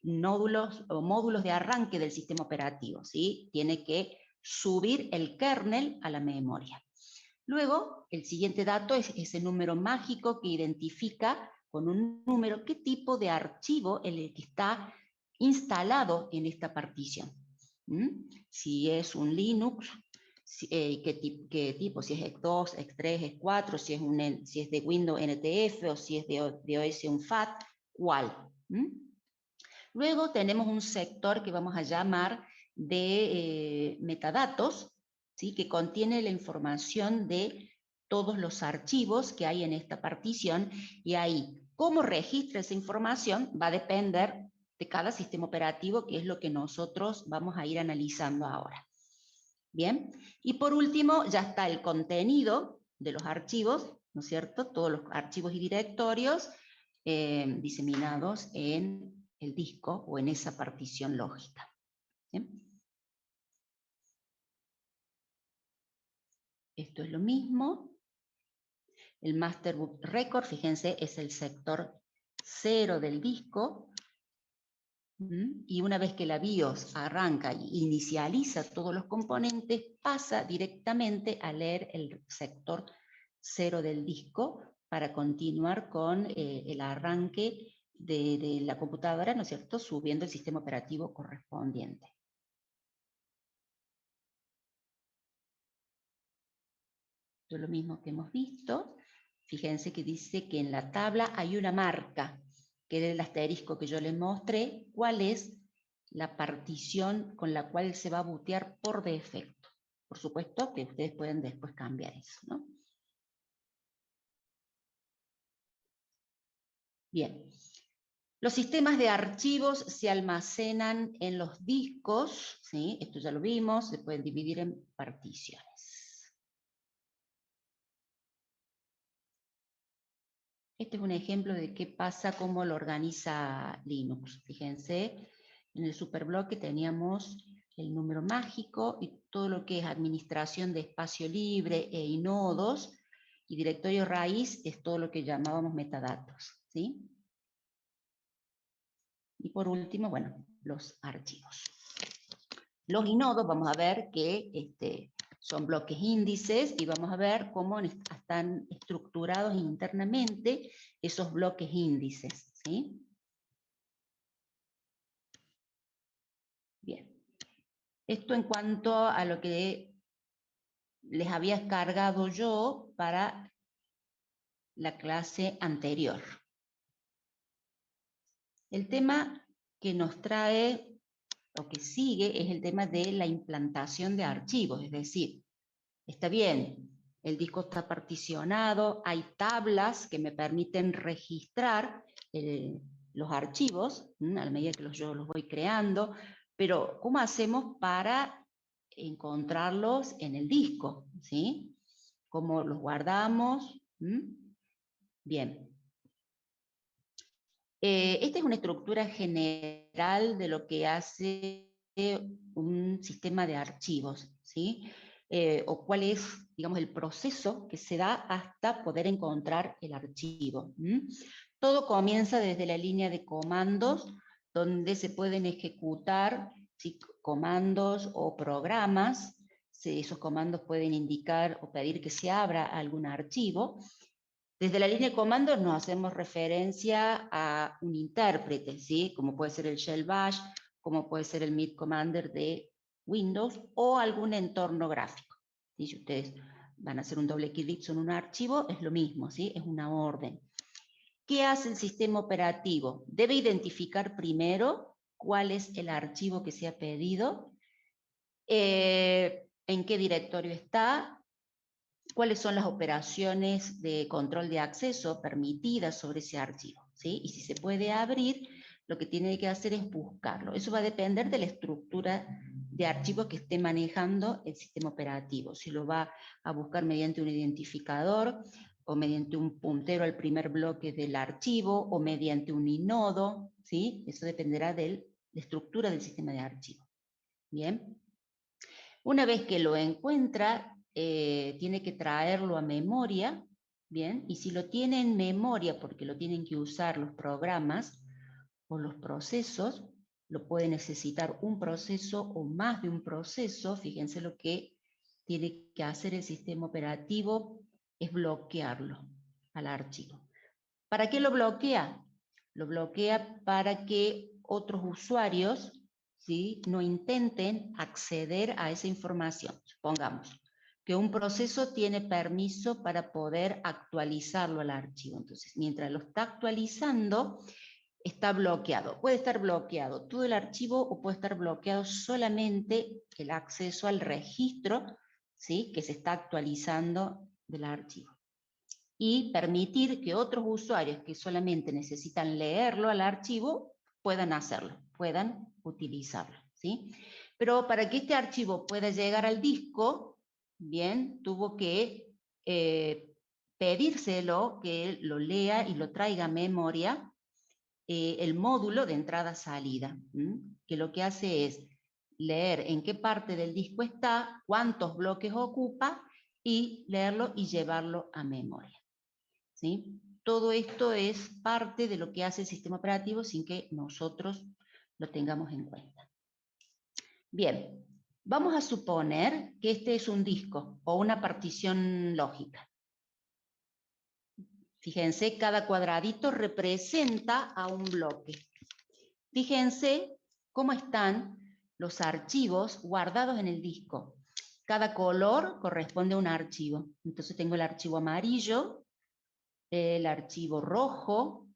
nódulos o módulos de arranque del sistema operativo, ¿sí? Tiene que subir el kernel a la memoria. Luego, el siguiente dato es ese número mágico que identifica con un número qué tipo de archivo el que está instalado en esta partición. Si es un Linux, qué tipo, si es X2, X3, X4, si es de Windows NTF o si es de OS un FAT, ¿cuál? Luego tenemos un sector que vamos a llamar de metadatos, ¿sí? Que contiene la información de todos los archivos que hay en esta partición, y ahí cómo registra esa información va a depender de cada sistema operativo, que es lo que nosotros vamos a ir analizando ahora. Bien, y por último ya está el contenido de los archivos, ¿no es cierto? Todos los archivos y directorios diseminados en el disco o en esa partición lógica. ¿Bien? Esto es lo mismo. El Master Boot Record, fíjense, es el sector 0 del disco. Y una vez que la BIOS arranca e inicializa todos los componentes, pasa directamente a leer el sector 0 del disco para continuar con el arranque de la computadora, ¿no es cierto?, subiendo el sistema operativo correspondiente. Esto es lo mismo que hemos visto. Fíjense que dice que en la tabla hay una marca, que es el asterisco que yo les mostré, cuál es la partición con la cual se va a bootear por defecto. Por supuesto que ustedes pueden después cambiar eso, ¿no? Bien. Los sistemas de archivos se almacenan en los discos, ¿sí? Esto ya lo vimos, se pueden dividir en particiones. Este es un ejemplo de qué pasa, cómo lo organiza Linux. Fíjense, en el superbloque teníamos el número mágico y todo lo que es administración de espacio libre e inodos, y directorio raíz es todo lo que llamábamos metadatos, ¿sí? Y por último, bueno, los archivos. Los inodos, vamos a ver que son bloques índices, y vamos a ver cómo están estructurados internamente esos bloques índices, ¿sí? Bien. Esto en cuanto a lo que les había cargado yo para la clase anterior. El tema que nos trae o que sigue es el tema de la implantación de archivos, es decir, está bien, el disco está particionado, hay tablas que me permiten registrar los archivos, a la medida que yo los voy creando, pero ¿cómo hacemos para encontrarlos en el disco, ¿sí? ¿Cómo los guardamos? Bien. Esta es una estructura general de lo que hace un sistema de archivos, ¿sí? O cuál es, digamos, el proceso que se da hasta poder encontrar el archivo. Todo comienza desde la línea de comandos, donde se pueden ejecutar, ¿sí?, comandos o programas. Esos comandos pueden indicar o pedir que se abra algún archivo. Desde la línea de comandos nos hacemos referencia a un intérprete, ¿sí? Como puede ser el Shell Bash, como puede ser el Meet Commander de Windows o algún entorno gráfico. ¿Sí? Si ustedes van a hacer un doble clic sobre un archivo, es lo mismo, ¿sí? Es una orden. ¿Qué hace el sistema operativo? Debe identificar primero cuál es el archivo que se ha pedido, en qué directorio está, cuáles son las operaciones de control de acceso permitidas sobre ese archivo, ¿sí? Y si se puede abrir, lo que tiene que hacer es buscarlo. Eso va a depender de la estructura de archivos que esté manejando el sistema operativo. Si lo va a buscar mediante un identificador, o mediante un puntero al primer bloque del archivo, o mediante un inodo, ¿sí? Eso dependerá de la estructura del sistema de archivo. Bien. Una vez que lo encuentra, tiene que traerlo a memoria, ¿bien? Y si lo tiene en memoria, porque lo tienen que usar los programas o los procesos, lo puede necesitar un proceso o más de un proceso. Fíjense, lo que tiene que hacer el sistema operativo es bloquearlo al archivo. ¿Para qué lo bloquea? Lo bloquea para que otros usuarios, ¿sí?, no intenten acceder a esa información. Supongamos que un proceso tiene permiso para poder actualizarlo al archivo. Entonces, mientras lo está actualizando, está bloqueado. Puede estar bloqueado todo el archivo o puede estar bloqueado solamente el acceso al registro, ¿sí?, que se está actualizando del archivo. Y permitir que otros usuarios que solamente necesitan leerlo al archivo puedan hacerlo, puedan utilizarlo, ¿sí? Pero para que este archivo pueda llegar al disco, bien, tuvo que pedírselo que lo lea y lo traiga a memoria, el módulo de entrada-salida, que lo que hace es leer en qué parte del disco está, cuántos bloques ocupa, y leerlo y llevarlo a memoria, ¿sí? Todo esto es parte de lo que hace el sistema operativo sin que nosotros lo tengamos en cuenta. Bien, vamos a suponer que este es un disco o una partición lógica. Fíjense, cada cuadradito representa a un bloque. Fíjense cómo están los archivos guardados en el disco. Cada color corresponde a un archivo. Entonces tengo el archivo amarillo, el archivo rojo,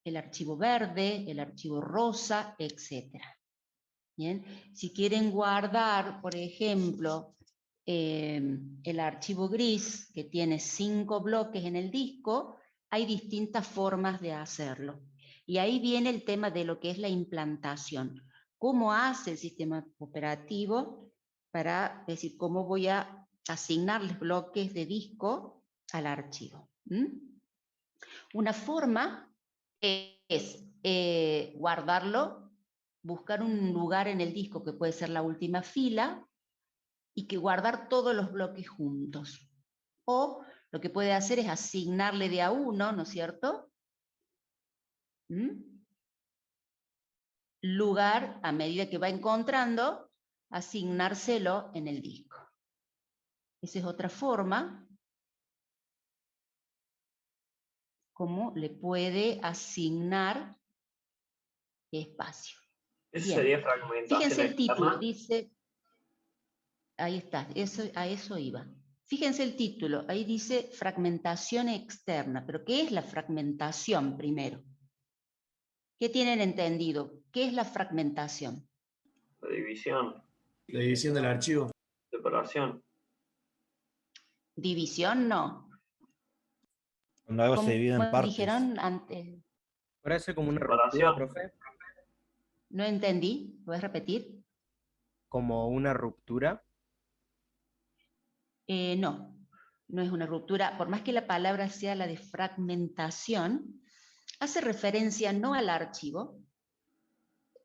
el archivo verde, el archivo rosa, etc. Bien, si quieren guardar, por ejemplo, el archivo gris, que tiene 5 bloques en el disco, hay distintas formas de hacerlo. Y ahí viene el tema de lo que es la implantación. ¿Cómo hace el sistema operativo para decir cómo voy a asignarles bloques de disco al archivo? Una forma es guardarlo, buscar un lugar en el disco que puede ser la última fila y que guardar todos los bloques juntos. O lo que puede hacer es asignarle de a uno, ¿no es cierto? Lugar, a medida que va encontrando, asignárselo en el disco. Esa es otra forma como le puede asignar espacio. Eso Bien. sería fragmentación Fíjense el título, externa. dice, ahí está, a eso iba. Fíjense el título, ahí dice fragmentación externa, pero ¿qué es la fragmentación primero? ¿Qué tienen entendido? ¿Qué es la fragmentación? La división, La división del archivo. separación. División no. Cuando algo se ¿Cómo divide en partes. dijeron antes? Parece como una Separación. ruptura, profe. No entendí, ¿puedes repetir? ¿Como una ruptura? No, no es una ruptura. Por más que la palabra sea la de fragmentación, hace referencia no al archivo,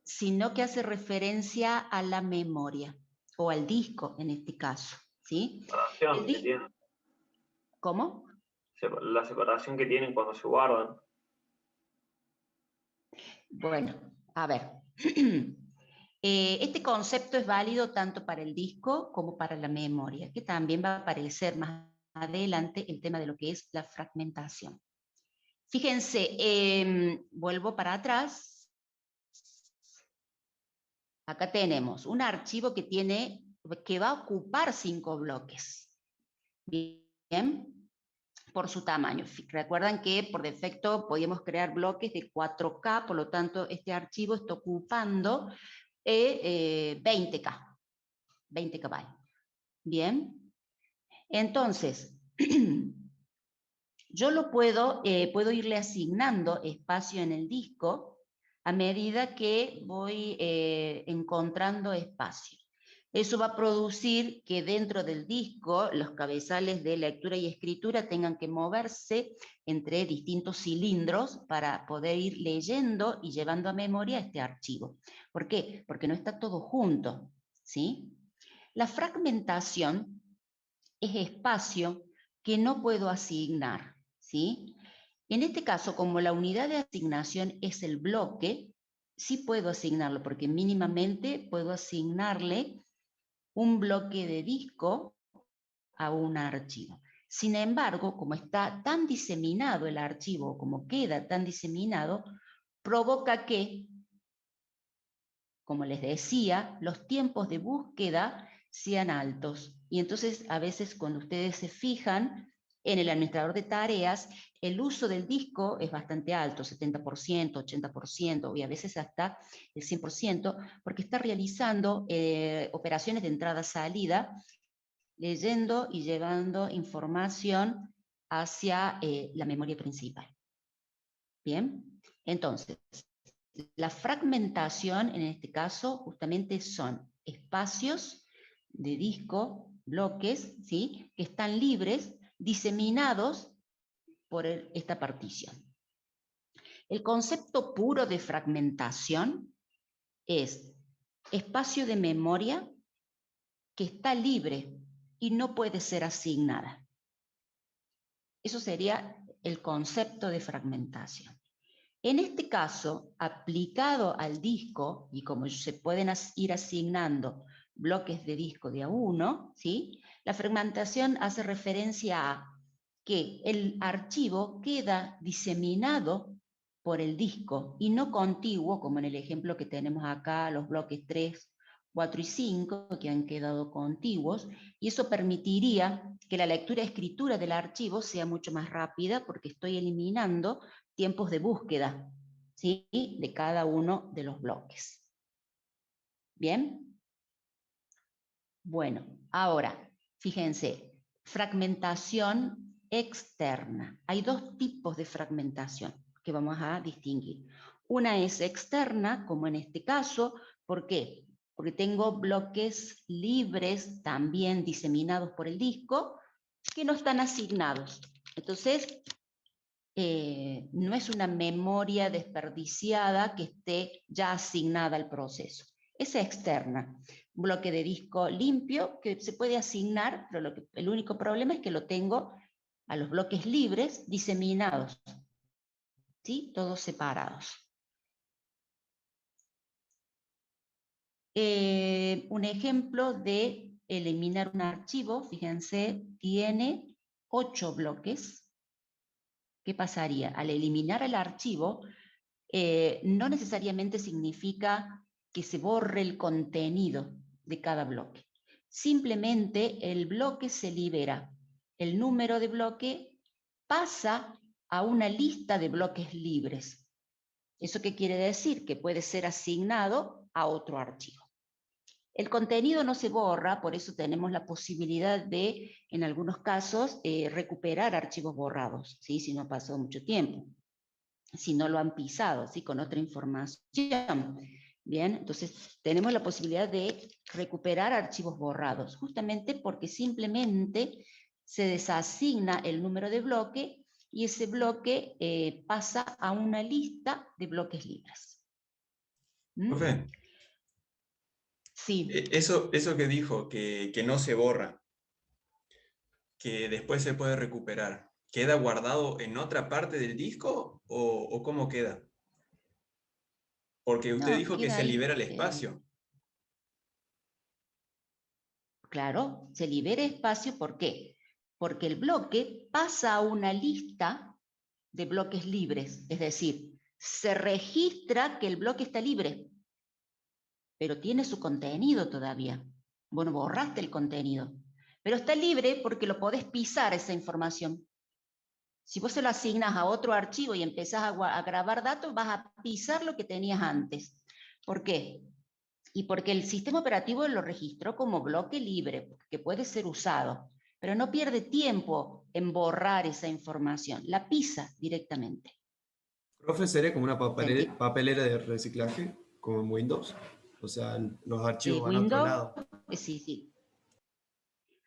sino que hace referencia a la memoria, o al disco en este caso, ¿sí? Separación que tienen. ¿Cómo? La separación que tienen cuando se guardan. Bueno, a ver. Este concepto es válido tanto para el disco como para la memoria, que también va a aparecer más adelante el tema de lo que es la fragmentación. Fíjense, vuelvo para atrás. Acá tenemos un archivo que va a ocupar 5 bloques. Bien, por su tamaño. Recuerdan que por defecto podíamos crear bloques de 4K, por lo tanto este archivo está ocupando 20K, 20 KB. Bien, entonces, yo puedo irle asignando espacio en el disco a medida que voy encontrando espacio. Eso va a producir que dentro del disco los cabezales de lectura y escritura tengan que moverse entre distintos cilindros para poder ir leyendo y llevando a memoria este archivo. ¿Por qué? Porque no está todo junto, ¿sí? La fragmentación es espacio que no puedo asignar, ¿sí? En este caso, como la unidad de asignación es el bloque, sí puedo asignarlo, porque mínimamente puedo asignarle un bloque de disco a un archivo. Sin embargo, como está tan diseminado el archivo, como queda tan diseminado, provoca que, como les decía, los tiempos de búsqueda sean altos. Y entonces, a veces, cuando ustedes se fijan en el administrador de tareas, el uso del disco es bastante alto, 70%, 80%, y a veces hasta el 100%, porque está realizando operaciones de entrada-salida, leyendo y llevando información hacia la memoria principal. Bien, entonces, la fragmentación en este caso justamente son espacios de disco, bloques, ¿sí?, que están libres, diseminados por esta partición. El concepto puro de fragmentación es espacio de memoria que está libre y no puede ser asignada. Eso sería el concepto de fragmentación. En este caso, aplicado al disco, y como se pueden ir asignando bloques de disco de a uno, ¿sí?, la fragmentación hace referencia a que el archivo queda diseminado por el disco y no contiguo, como en el ejemplo que tenemos acá, los bloques 3, 4 y 5, que han quedado contiguos, y eso permitiría que la lectura-escritura del archivo sea mucho más rápida porque estoy eliminando tiempos de búsqueda, ¿sí?, de cada uno de los bloques. ¿Bien? Bueno, ahora, fíjense, fragmentación externa. Hay dos tipos de fragmentación que vamos a distinguir. Una es externa, como en este caso. ¿Por qué? Porque tengo bloques libres también diseminados por el disco que no están asignados. Entonces, no es una memoria desperdiciada que esté ya asignada al proceso. Es externa. Un bloque de disco limpio que se puede asignar, pero el único problema es que lo tengo a los bloques libres diseminados, ¿sí?, todos separados. Un ejemplo de eliminar un archivo, fíjense, tiene 8 bloques. ¿Qué pasaría? Al eliminar el archivo, no necesariamente significa que se borre el contenido de cada bloque. Simplemente el bloque se libera. El número de bloque pasa a una lista de bloques libres. ¿Eso qué quiere decir? Que puede ser asignado a otro archivo. El contenido no se borra, por eso tenemos la posibilidad de, en algunos casos, recuperar archivos borrados, ¿sí?, si no ha pasado mucho tiempo, si no lo han pisado, ¿sí?, con otra información. Bien, entonces tenemos la posibilidad de recuperar archivos borrados, justamente porque simplemente se desasigna el número de bloque y ese bloque pasa a una lista de bloques libres. ¿Mm? Profe, Sí. eso que dijo, que no se borra, que después se puede recuperar, ¿queda guardado en otra parte del disco o cómo queda? Porque usted No, dijo que queda se ahí. libera el espacio. Claro, se libera espacio, ¿por qué? Porque el bloque pasa a una lista de bloques libres, es decir, se registra que el bloque está libre, pero tiene su contenido todavía. Bueno, borraste el contenido, pero está libre porque lo podés pisar esa información. Si vos se lo asignas a otro archivo y empezás a grabar datos, vas a pisar lo que tenías antes. ¿Por qué? Y porque el sistema operativo lo registró como bloque libre, que puede ser usado, pero no pierde tiempo en borrar esa información, la pisa directamente. Profe, ¿sería como una ¿Se entiende? papelera de reciclaje, como en Windows? O sea, los archivos van a otro Windows, lado. sí, sí,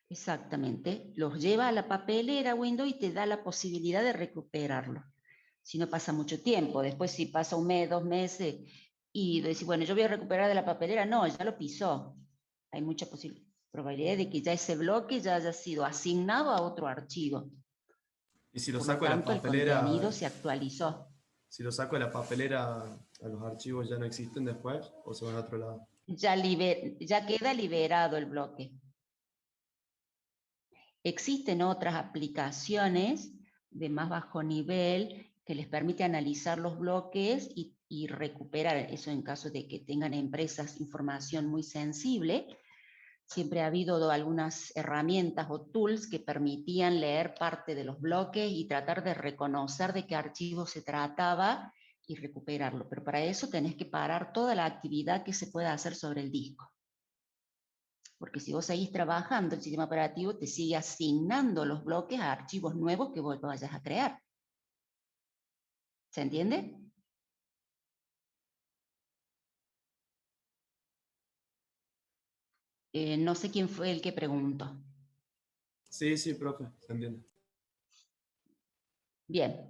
exactamente. Los lleva a la papelera Windows y te da la posibilidad de recuperarlo. Si no pasa mucho tiempo, después si pasa un mes, 2 meses, y decís, bueno, yo voy a recuperar de la papelera, no, ya lo pisó. Hay mucha probabilidad de que ya ese bloque ya haya sido asignado a otro archivo. Y si lo Por lo saco de la tanto, el contenido papelera, se actualizó. si lo saco de la papelera, ¿a los archivos ya no existen después o se van a otro lado? Ya queda liberado el bloque. Existen otras aplicaciones de más bajo nivel que les permite analizar los bloques y recuperar eso en caso de que tengan empresas información muy sensible. Siempre ha habido algunas herramientas o tools que permitían leer parte de los bloques y tratar de reconocer de qué archivo se trataba y recuperarlo. Pero para eso tenés que parar toda la actividad que se pueda hacer sobre el disco. Porque si vos seguís trabajando, el sistema operativo te sigue asignando los bloques a archivos nuevos que vos vayas a crear. ¿Se entiende? No sé quién fue el que preguntó. Sí, sí, profe, se entiende. Bien.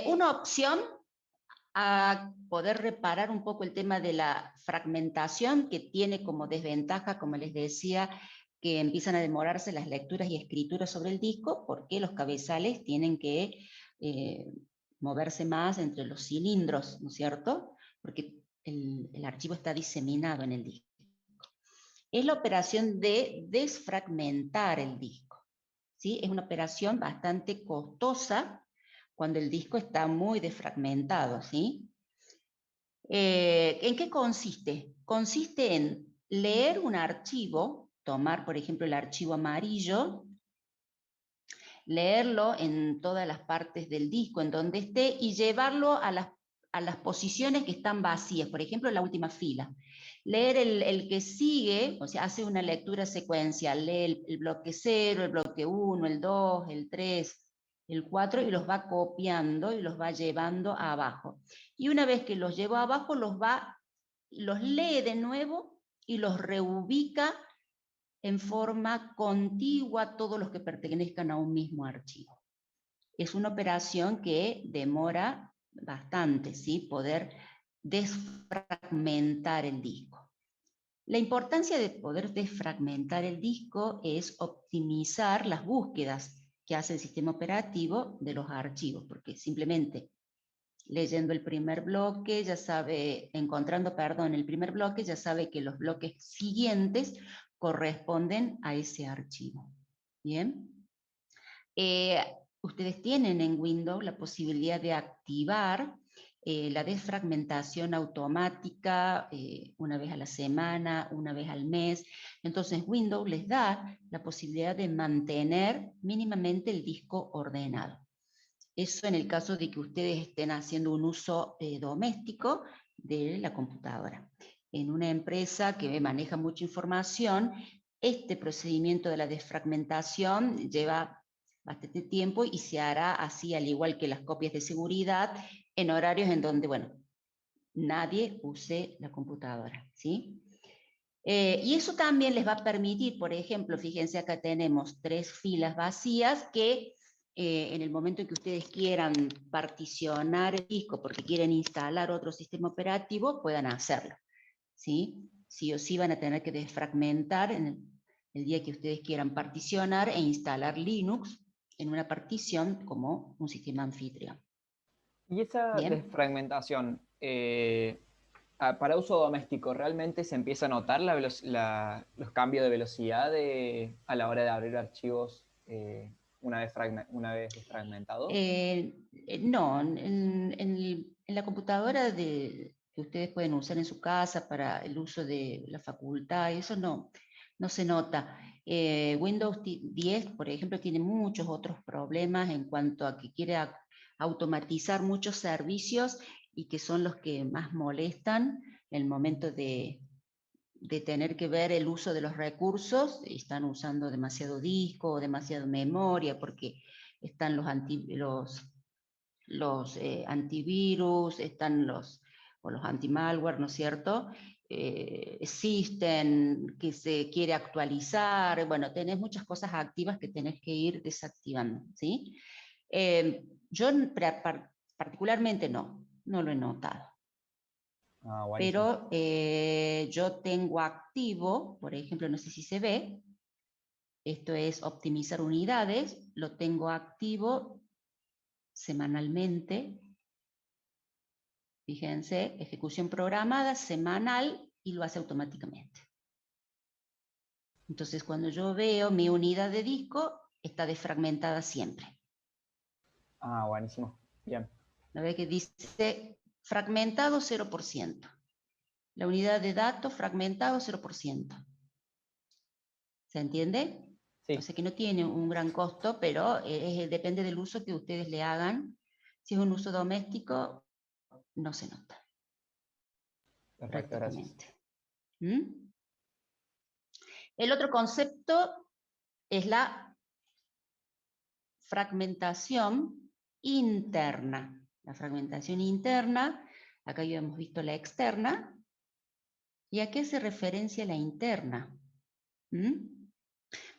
Una opción a poder reparar un poco el tema de la fragmentación, que tiene como desventaja, como les decía, que empiezan a demorarse las lecturas y escrituras sobre el disco, porque los cabezales tienen que moverse más entre los cilindros, ¿no es cierto? Porque el archivo está diseminado en el disco. Es la operación de desfragmentar el disco, ¿sí? Es una operación bastante costosa cuando el disco está muy desfragmentado, ¿sí? ¿En qué consiste? Consiste en leer un archivo, tomar por ejemplo el archivo amarillo, leerlo en todas las partes del disco, en donde esté, y llevarlo a las posiciones que están vacías, por ejemplo en la última fila. Leer el que sigue, o sea, hace una lectura secuencial, lee el bloque 0, el bloque 1, el 2, el 3, el 4, y los va copiando y los va llevando abajo. Y una vez que los llevó abajo, los lee de nuevo y los reubica en forma contigua todos los que pertenezcan a un mismo archivo. Es una operación que demora bastante, ¿sí? Poder desfragmentar el disco. La importancia de poder desfragmentar el disco es optimizar las búsquedas que hace el sistema operativo de los archivos, porque simplemente leyendo el primer bloque, ya sabe, encontrando, perdón, el primer bloque, ya sabe que los bloques siguientes corresponden a ese archivo. Bien. Ustedes tienen en Windows la posibilidad de activar la desfragmentación automática una vez a la semana, una vez al mes. Entonces Windows les da la posibilidad de mantener mínimamente el disco ordenado. Eso en el caso de que ustedes estén haciendo un uso doméstico de la computadora. En una empresa que maneja mucha información, este procedimiento de la desfragmentación lleva bastante tiempo y se hará así, al igual que las copias de seguridad, en horarios en donde, bueno, nadie use la computadora, ¿sí? Y eso también les va a permitir, por ejemplo, fíjense acá tenemos 3 filas vacías que en el momento en que ustedes quieran particionar el disco porque quieren instalar otro sistema operativo, puedan hacerlo, ¿sí? Sí o sí van a tener que desfragmentar en el día que ustedes quieran particionar e instalar Linux en una partición como un sistema anfitrión. Y esa Bien. desfragmentación, para uso doméstico, ¿realmente se empieza a notar los cambios de velocidad a la hora de abrir archivos una vez desfragmentados? No, en la computadora que ustedes pueden usar en su casa para el uso de la facultad, eso no se nota. Windows 10, por ejemplo, tiene muchos otros problemas en cuanto a que quiere automatizar muchos servicios y que son los que más molestan en el momento de tener que ver el uso de los recursos. Están usando demasiado disco o demasiada memoria porque están los antivirus, están los anti-malware, ¿no es cierto? Existen, que se quiere actualizar, bueno, tenés muchas cosas activas que tenés que ir desactivando, ¿sí? Yo particularmente no lo he notado. Ah, buenísimo. Pero yo tengo activo, por ejemplo, no sé si se ve, esto es optimizar unidades, lo tengo activo semanalmente. Fíjense, ejecución programada, semanal, y lo hace automáticamente. Entonces, cuando yo veo mi unidad de disco, está desfragmentada siempre. Ah, buenísimo. Bien. ¿No ve que dice fragmentado 0%? La unidad de datos fragmentado 0%. ¿Se entiende? Sí. O sea que no tiene un gran costo, pero depende del uso que ustedes le hagan. Si es un uso doméstico, no se nota. Perfecto, gracias. Prácticamente. El otro concepto es la fragmentación interna. La fragmentación interna, acá ya hemos visto la externa. ¿Y a qué hace referencia la interna?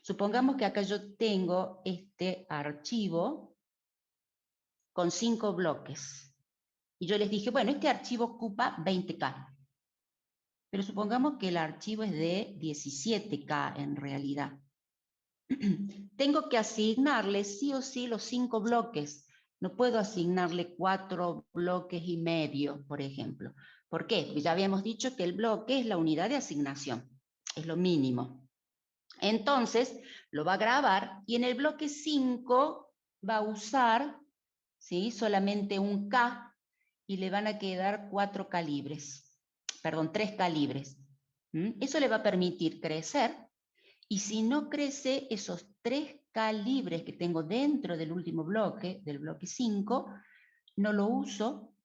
Supongamos que acá yo tengo este archivo con 5 bloques. Y yo les dije, bueno, este archivo ocupa 20K. Pero supongamos que el archivo es de 17K en realidad. Tengo que asignarle sí o sí los 5 bloques. No puedo asignarle 4 bloques y medio, por ejemplo. ¿Por qué? Porque ya habíamos dicho que el bloque es la unidad de asignación. Es lo mínimo. Entonces, lo va a grabar y en el bloque 5 va a usar, ¿sí?, solamente un K y le van a quedar 4 calibres. Perdón, 3 calibres. Eso le va a permitir crecer. Y si no crece, esos 3 calibres que tengo dentro del último bloque, del bloque 5, no lo uso,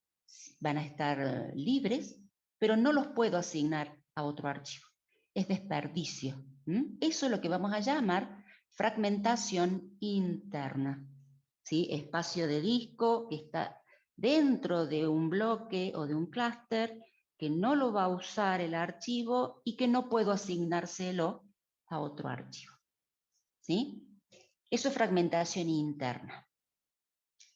van a estar libres, pero no los puedo asignar a otro archivo. Es desperdicio. Eso es lo que vamos a llamar fragmentación interna. ¿Sí? Espacio de disco que está dentro de un bloque o de un clúster que no lo va a usar el archivo y que no puedo asignárselo a otro archivo. ¿Sí? Eso es fragmentación interna.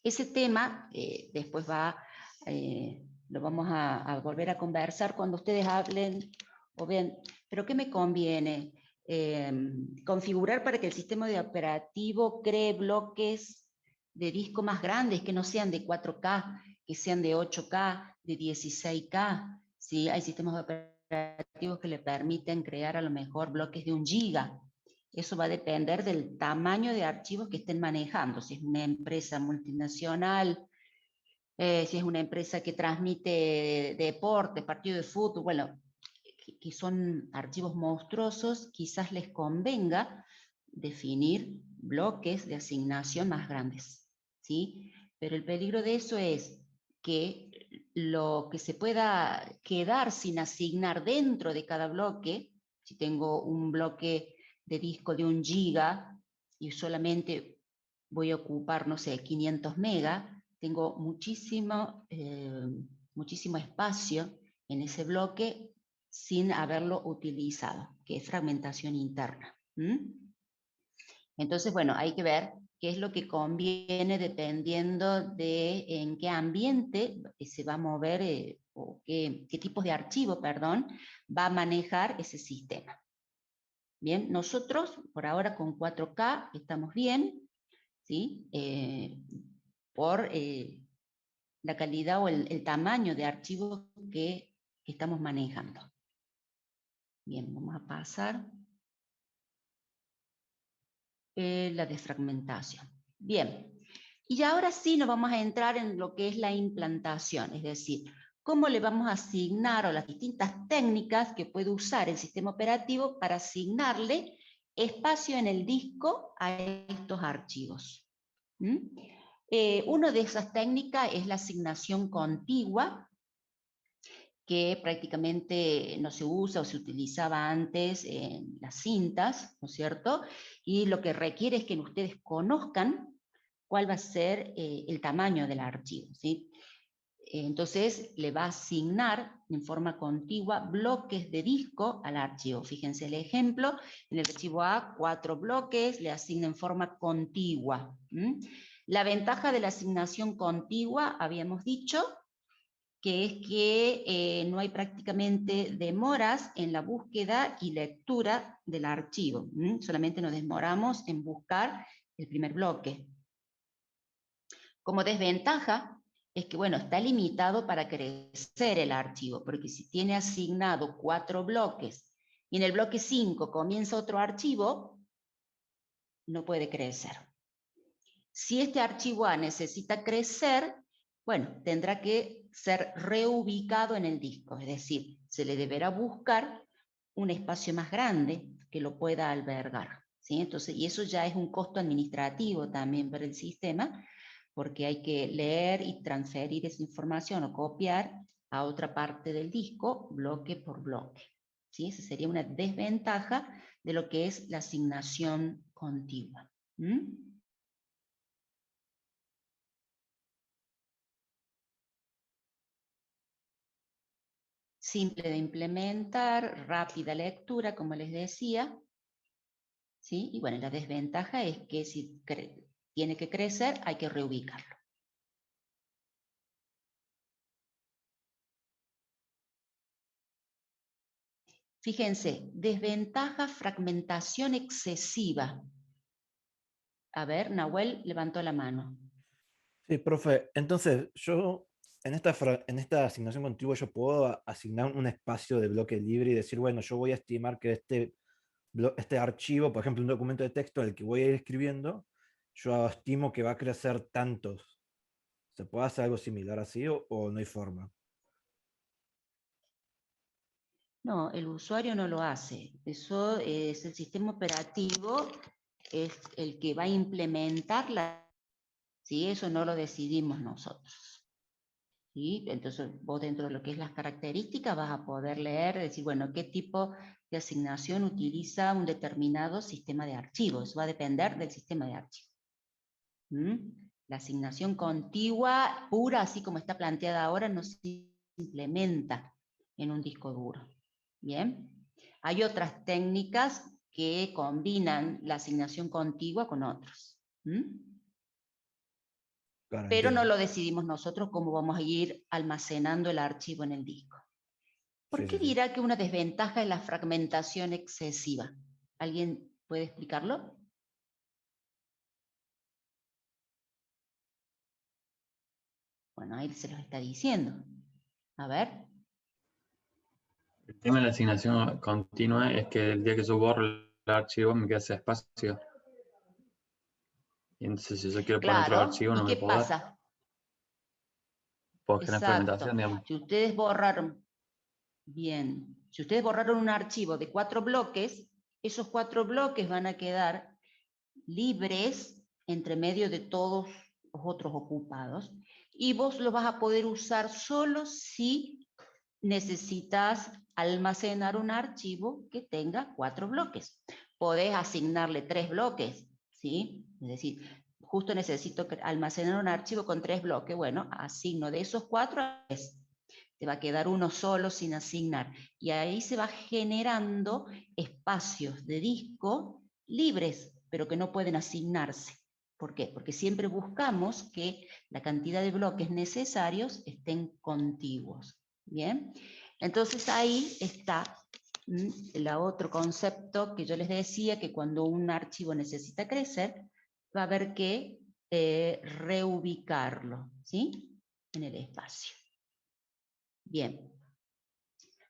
Ese tema después lo vamos a volver a conversar cuando ustedes hablen o vean, pero ¿qué me conviene? Configurar para que el sistema de operativo cree bloques de disco más grandes, que no sean de 4K, que sean de 8K, de 16K. ¿Sí? Hay sistemas operativos que le permiten crear a lo mejor bloques de 1 GB. Eso va a depender del tamaño de archivos que estén manejando. Si es una empresa multinacional, si es una empresa que transmite deporte, partido de fútbol, bueno, que son archivos monstruosos, quizás les convenga definir bloques de asignación más grandes, ¿sí? Pero el peligro de eso es que lo que se pueda quedar sin asignar dentro de cada bloque, si tengo un bloque de disco de 1 GB y solamente voy a ocupar, no sé, 500 megas, tengo muchísimo muchísimo espacio en ese bloque sin haberlo utilizado, que es fragmentación interna. Entonces, bueno, hay que ver qué es lo que conviene dependiendo de en qué ambiente se va a mover o qué tipos de archivo, perdón, va a manejar ese sistema. Bien, nosotros por ahora con 4K estamos bien, ¿sí? Por la calidad o el tamaño de archivos que estamos manejando. Bien, vamos a pasar la desfragmentación. Bien, y ahora sí nos vamos a entrar en lo que es la implantación, es decir, cómo le vamos a asignar o las distintas técnicas que puede usar el sistema operativo para asignarle espacio en el disco a estos archivos. Una de esas técnicas es la asignación contigua, que prácticamente no se usa o se utilizaba antes en las cintas, ¿no es cierto? Y lo que requiere es que ustedes conozcan cuál va a ser el tamaño del archivo, ¿sí? Entonces le va a asignar en forma contigua bloques de disco al archivo. Fíjense el ejemplo, en el archivo A, 4 bloques, le asigna en forma contigua. La ventaja de la asignación contigua, habíamos dicho, que es que no hay prácticamente demoras en la búsqueda y lectura del archivo. Solamente nos demoramos en buscar el primer bloque. Como desventaja, es que, bueno, está limitado para crecer el archivo, porque si tiene asignado 4 bloques y en el bloque 5 comienza otro archivo, no puede crecer. Si este archivo A necesita crecer, bueno, tendrá que ser reubicado en el disco, es decir, se le deberá buscar un espacio más grande que lo pueda albergar, ¿sí? Entonces, y eso ya es un costo administrativo también para el sistema, porque hay que leer y transferir esa información o copiar a otra parte del disco, bloque por bloque, ¿sí? Esa sería una desventaja de lo que es la asignación contigua. Simple de implementar, rápida lectura, como les decía, ¿sí? Y bueno, la desventaja es que si tiene que crecer, hay que reubicarlo. Fíjense, desventaja, fragmentación excesiva. A ver, Nahuel levantó la mano. Sí, profe. Entonces, yo en esta asignación contigua yo puedo asignar un espacio de bloque libre y decir, bueno, yo voy a estimar que este archivo, por ejemplo, un documento de texto al que voy a ir escribiendo, yo estimo que va a crecer tantos. ¿Se puede hacer algo similar así o no hay forma? No, el usuario no lo hace. Eso es el sistema operativo, es el que va a implementar ¿sí? Eso no lo decidimos nosotros. ¿Sí? Entonces vos dentro de lo que es las características vas a poder leer, decir, bueno, qué tipo de asignación utiliza un determinado sistema de archivos. Va a depender del sistema de archivos. La asignación contigua, pura, así como está planteada ahora, no se implementa en un disco duro. Bien. Hay otras técnicas que combinan la asignación contigua con otros. Claro, Pero no entiendo. lo decidimos nosotros cómo vamos a ir almacenando el archivo en el disco. ¿Por Sí, qué sí, sí. dirá que una desventaja es la fragmentación excesiva? ¿Alguien puede explicarlo? Bueno, ahí se los está diciendo. A ver. El tema de la asignación continua es que el día que yo borro el archivo me queda ese espacio. Y entonces si yo quiero poner otro Claro. archivo ¿Y no qué me puedo dar. pasa? Puedo generar Exacto. fragmentación, digamos. Si ustedes borraron, bien, si ustedes borraron un archivo de 4 bloques, esos 4 bloques van a quedar libres entre medio de todos los otros ocupados y vos los vas a poder usar solo si necesitas almacenar un archivo que tenga 4 bloques. Podés asignarle 3 bloques, ¿sí? Es decir, justo necesito almacenar un archivo con 3 bloques. Bueno, asigno de esos 4 a 3. te va a quedar uno solo sin asignar. Y ahí se va generando espacios de disco libres, pero que no pueden asignarse. ¿Por qué? Porque siempre buscamos que la cantidad de bloques necesarios estén contiguos. ¿Bien? Entonces ahí está el otro concepto que yo les decía, que cuando un archivo necesita crecer, va a haber que reubicarlo, ¿sí? En el espacio. Bien.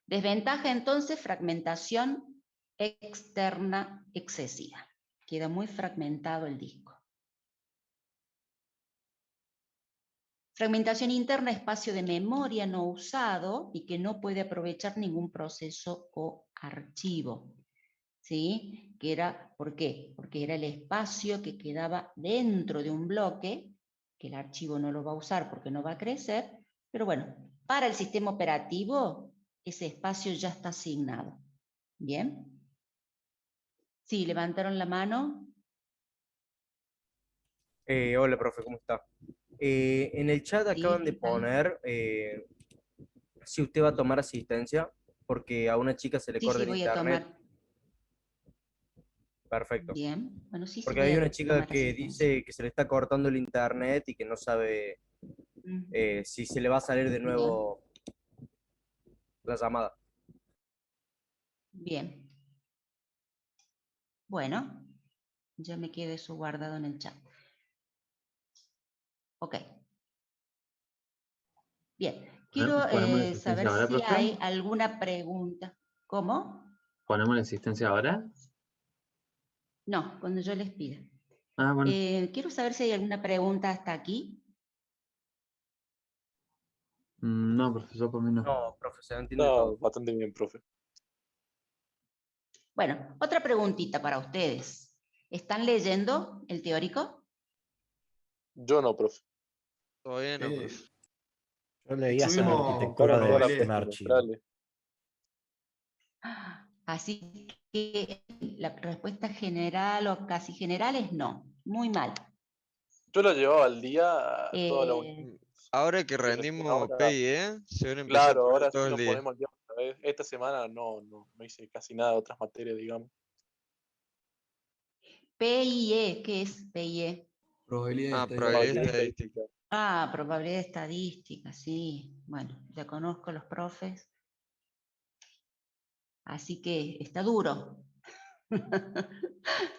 Desventaja entonces, fragmentación externa excesiva. Queda muy fragmentado el disco. Fragmentación interna, espacio de memoria no usado y que no puede aprovechar ningún proceso o archivo. ¿Sí? Que era, ¿por qué? Porque era el espacio que quedaba dentro de un bloque, que el archivo no lo va a usar porque no va a crecer, pero bueno, para el sistema operativo ese espacio ya está asignado. ¿Bien? Sí, levantaron la mano. Hola, profe, ¿cómo está? En el chat acaban Sí, de ¿qué tal? poner si usted va a tomar asistencia, porque a una chica se le Sí, corta sí, el voy a internet. tomar. Perfecto. Bien, bueno, sí, sí, Porque voy hay a una chica tomar que asistencia. dice que se le está cortando el internet y que no sabe si se le va a salir de Bien, nuevo la llamada. bien. Bueno, ya me queda eso guardado en el chat. Ok. Bien, quiero ¿Ponemos la saber asistencia ahora, si profe? hay alguna pregunta. ¿Cómo? ¿Ponemos la asistencia ahora? No, cuando yo les pida. Ah, bueno. Quiero saber si hay alguna pregunta hasta aquí. No, profesor, por mí no. No, profesor, entiende No, todo. bastante bien, profe. Bueno, otra preguntita para ustedes. ¿Están leyendo el teórico? Yo no, profe. Todavía no, profe. Yo leí hasta la Subimos arquitectura Ahora toda la de probabilidad. un cuestión archivo. central. Así que la respuesta general o casi general es no. Muy mal. Yo lo llevaba al día toda la Eh, Ahora que y recién rendimos ahora, P y E, se van a empezar a claro, poner ahora todo sí el nos día. ponemos al día otra vez. Esta semana no hice casi nada de otras materias, digamos. PIE, ¿qué es PIE? Probabilidad Probabilidad estadística. estadística. Ah, probabilidad estadística, sí. Bueno, ya conozco los profes. Así que está duro.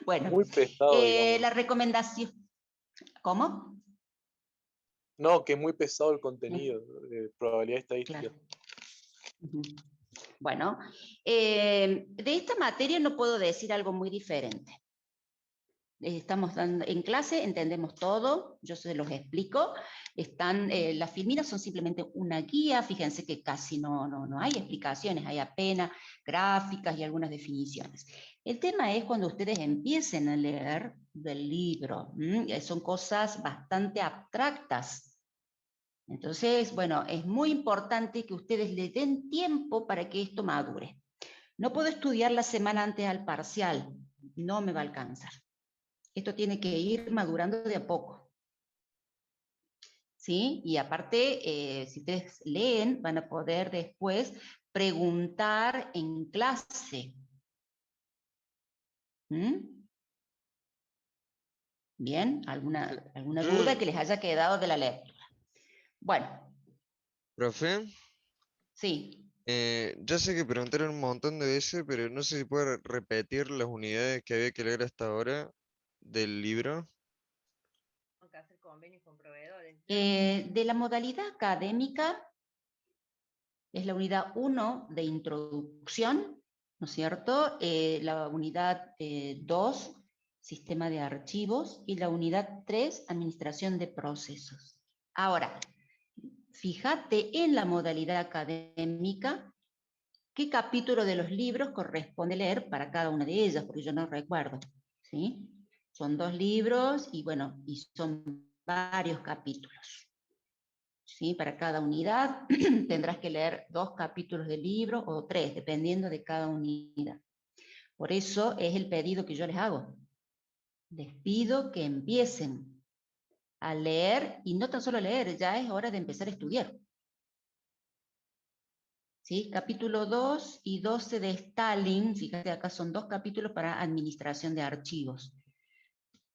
Bueno, Muy pesado, digamos. la recomendación. ¿Cómo? No, que es muy pesado el contenido de probabilidad estadística. Claro. Bueno, de esta materia no puedo decir algo muy diferente. Estamos dando, en clase entendemos todo, yo se los explico. Las filminas son simplemente una guía, fíjense que casi no hay explicaciones, hay apenas gráficas y algunas definiciones. El tema es cuando ustedes empiecen a leer del libro, son cosas bastante abstractas. Entonces, bueno, es muy importante que ustedes le den tiempo para que esto madure. No puedo estudiar la semana antes al parcial, no me va a alcanzar. Esto tiene que ir madurando de a poco. ¿Sí? Y aparte, si ustedes leen, van a poder después preguntar en clase. ¿Bien? ¿Alguna duda que les haya quedado de la lectura? Bueno. Profe, Sí. ya sé que preguntaron un montón de veces, pero no sé si puede repetir las unidades que había que leer hasta ahora del libro. De la modalidad académica es la unidad 1 de introducción, ¿no es cierto? La unidad 2, sistema de archivos, y la unidad 3, administración de procesos. Ahora, fíjate en la modalidad académica qué capítulo de los libros corresponde leer para cada una de ellas, porque yo no recuerdo, ¿sí? Son 2 libros y bueno, y son varios capítulos. ¿Sí? Para cada unidad tendrás que leer 2 capítulos del libro o 3, dependiendo de cada unidad. Por eso es el pedido que yo les hago. Les pido que empiecen a leer, y no tan solo leer, ya es hora de empezar a estudiar. ¿sí? Capítulo 2 y 12 de Stalin, fíjate acá son 2 capítulos para administración de archivos.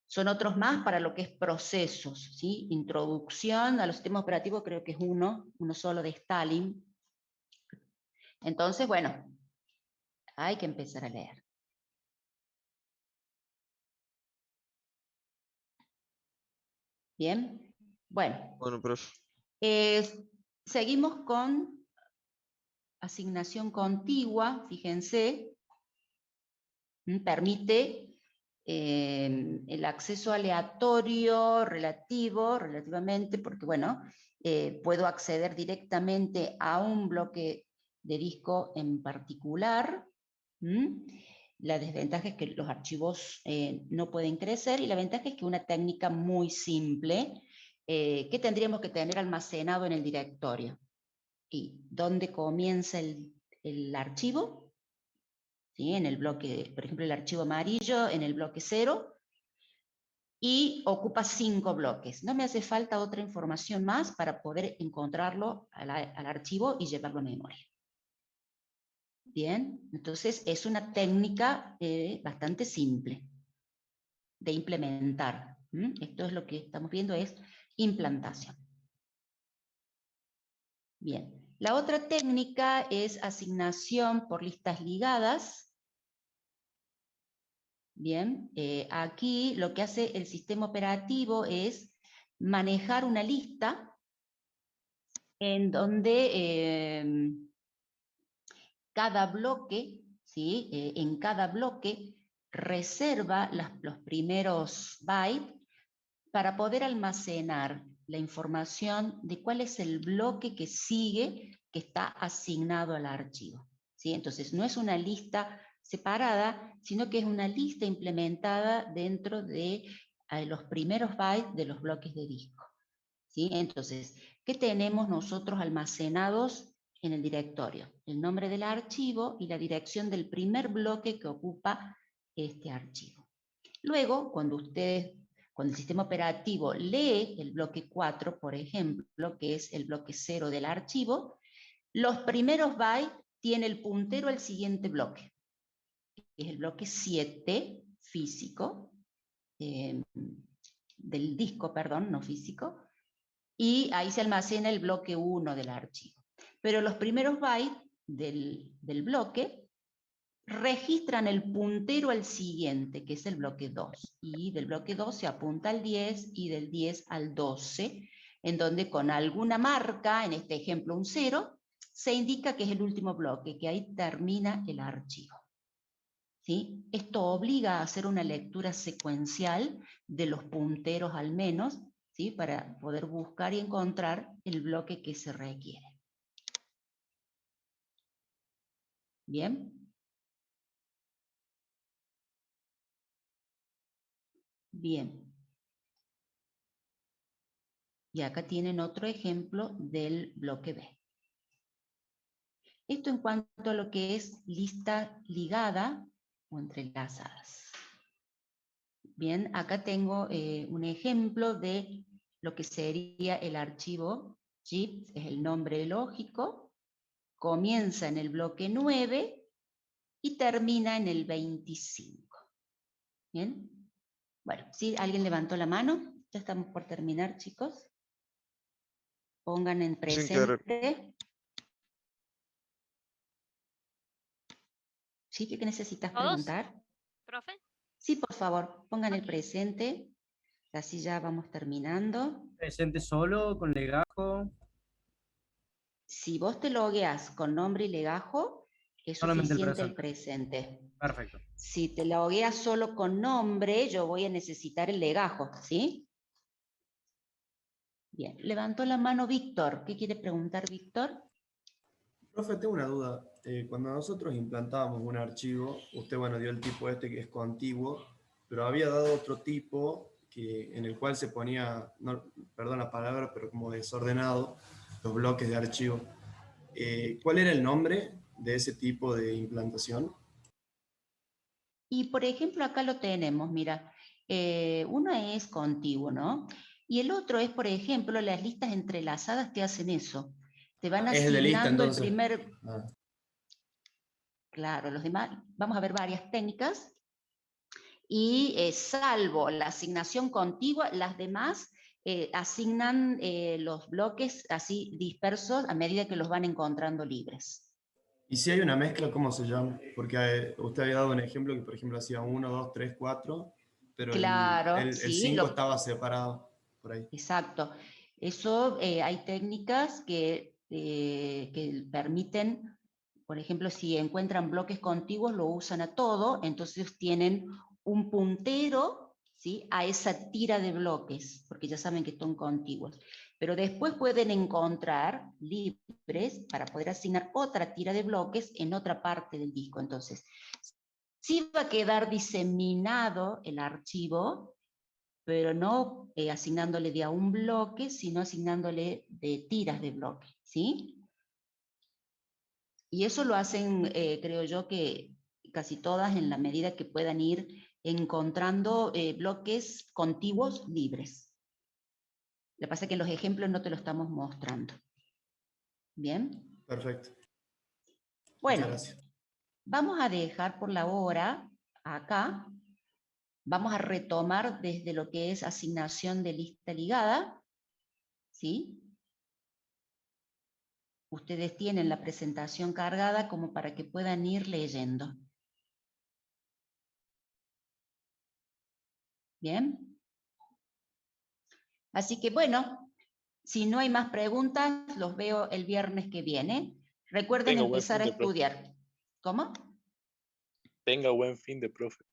Son otros más para lo que es procesos, ¿sí? Introducción a los sistemas operativos creo que es uno solo de Stalin. Entonces, bueno, hay que empezar a leer. Bien, bueno. Bueno, profe. Seguimos con asignación contigua, fíjense, permite el acceso aleatorio, relativamente, porque bueno, puedo acceder directamente a un bloque de disco en particular. La desventaja es que los archivos no pueden crecer, y la ventaja es que una técnica muy simple que tendríamos que tener almacenado en el directorio. ¿Y dónde comienza el archivo? ¿Sí? En el bloque, por ejemplo, el archivo amarillo en el bloque 0, y ocupa 5 bloques. No me hace falta otra información más para poder encontrarlo al archivo y llevarlo a memoria. Bien, entonces es una técnica bastante simple de implementar. Esto es lo que estamos viendo, es implantación. Bien, la otra técnica es asignación por listas ligadas. Bien, aquí lo que hace el sistema operativo es manejar una lista en donde cada bloque, ¿sí? En cada bloque reserva los primeros bytes para poder almacenar la información de cuál es el bloque que sigue, que está asignado al archivo, ¿sí? Entonces no es una lista separada, sino que es una lista implementada dentro de los primeros bytes de los bloques de disco, ¿sí? Entonces, ¿qué tenemos nosotros almacenados en el directorio? El nombre del archivo y la dirección del primer bloque que ocupa este archivo. Luego, cuando el sistema operativo lee el bloque 4, por ejemplo, que es el bloque 0 del archivo, los primeros bytes tiene el puntero al siguiente bloque, que es el bloque 7 físico, del disco, perdón, no físico, y ahí se almacena el bloque 1 del archivo. Pero los primeros bytes del bloque registran el puntero al siguiente, que es el bloque 2, y del bloque 2 se apunta al 10 y del 10 al 12, en donde con alguna marca, en este ejemplo un 0, se indica que es el último bloque, que ahí termina el archivo. ¿Sí? Esto obliga a hacer una lectura secuencial de los punteros al menos, ¿sí? Para poder buscar y encontrar el bloque que se requiere. ¿Bien? Bien. Y acá tienen otro ejemplo del bloque B. Esto en cuanto a lo que es lista ligada o entrelazadas. Bien, acá tengo un ejemplo de lo que sería el archivo JIT, es el nombre lógico, comienza en el bloque 9 y termina en el 25. Bien, bueno, ¿sí? ¿Alguien levantó la mano? Ya estamos por terminar, chicos. Pongan en presente. ¿Sí? ¿Qué necesitas preguntar? ¿Profe? Sí, por favor, pongan el presente. Así ya vamos terminando. Presente solo, con legajo. Si vos te logueas con nombre y legajo, es Solamente suficiente el presente. Perfecto. Si te logueas solo con nombre, yo voy a necesitar el legajo, ¿sí? Bien, levantó la mano Víctor. ¿Qué quiere preguntar Víctor? Profe, tengo una duda. Cuando nosotros implantábamos un archivo, usted, bueno, dio el tipo este que es contiguo, pero había dado otro tipo en el cual se ponía, no, perdón la palabra, pero como desordenado, los bloques de archivo. ¿Cuál era el nombre de ese tipo de implantación? Y por ejemplo, acá lo tenemos, mira, uno es contiguo, ¿no? Y el otro es, por ejemplo, las listas entrelazadas que hacen eso. Te van Es el de lista, asignando el entonces. primer... Ah, Claro, los demás, vamos a ver varias técnicas y salvo la asignación contigua, las demás asignan los bloques así dispersos a medida que los van encontrando libres. y si hay una mezcla, ¿cómo se llama? Porque usted había dado un ejemplo que, por ejemplo, hacía 1, 2, 3, 4, pero Claro, el sí, 5 estaba separado por ahí. exacto. Eso hay técnicas que permiten, por ejemplo, si encuentran bloques contiguos, lo usan a todo, entonces tienen un puntero, ¿sí?, a esa tira de bloques, porque ya saben que son contiguos. Pero después pueden encontrar libres para poder asignar otra tira de bloques en otra parte del disco. Entonces, sí va a quedar diseminado el archivo, pero no asignándole de a un bloque, sino asignándole de tiras de bloque, ¿sí? Y eso lo hacen, creo yo, que casi todas en la medida que puedan ir encontrando bloques contiguos libres. Lo que pasa es que en los ejemplos no te lo estamos mostrando. ¿Bien? Perfecto. Bueno, Muchas gracias. vamos a dejar por la hora acá. Vamos a retomar desde lo que es asignación de lista ligada, ¿sí? Ustedes tienen la presentación cargada como para que puedan ir leyendo. ¿Bien? Así que bueno, si no hay más preguntas, los veo el viernes que viene. Recuerden Tenga buen empezar fin a de profe. estudiar. ¿Cómo? Tenga buen fin de profe.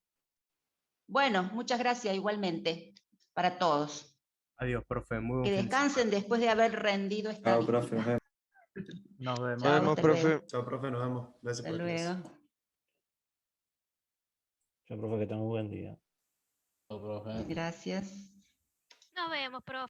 Bueno, muchas gracias igualmente para todos. Adiós, profe. Muy Que buen fin de semana. descansen después de haber rendido esta Chao, profe. víctima. Nos vemos. Chao, Nos vemos, hasta luego. profe. Chao, profe, nos vemos. Gracias Hasta por la clase. luego. Yo, profe, que tenga un buen día. Chao, profe. Gracias. Nos vemos, profe.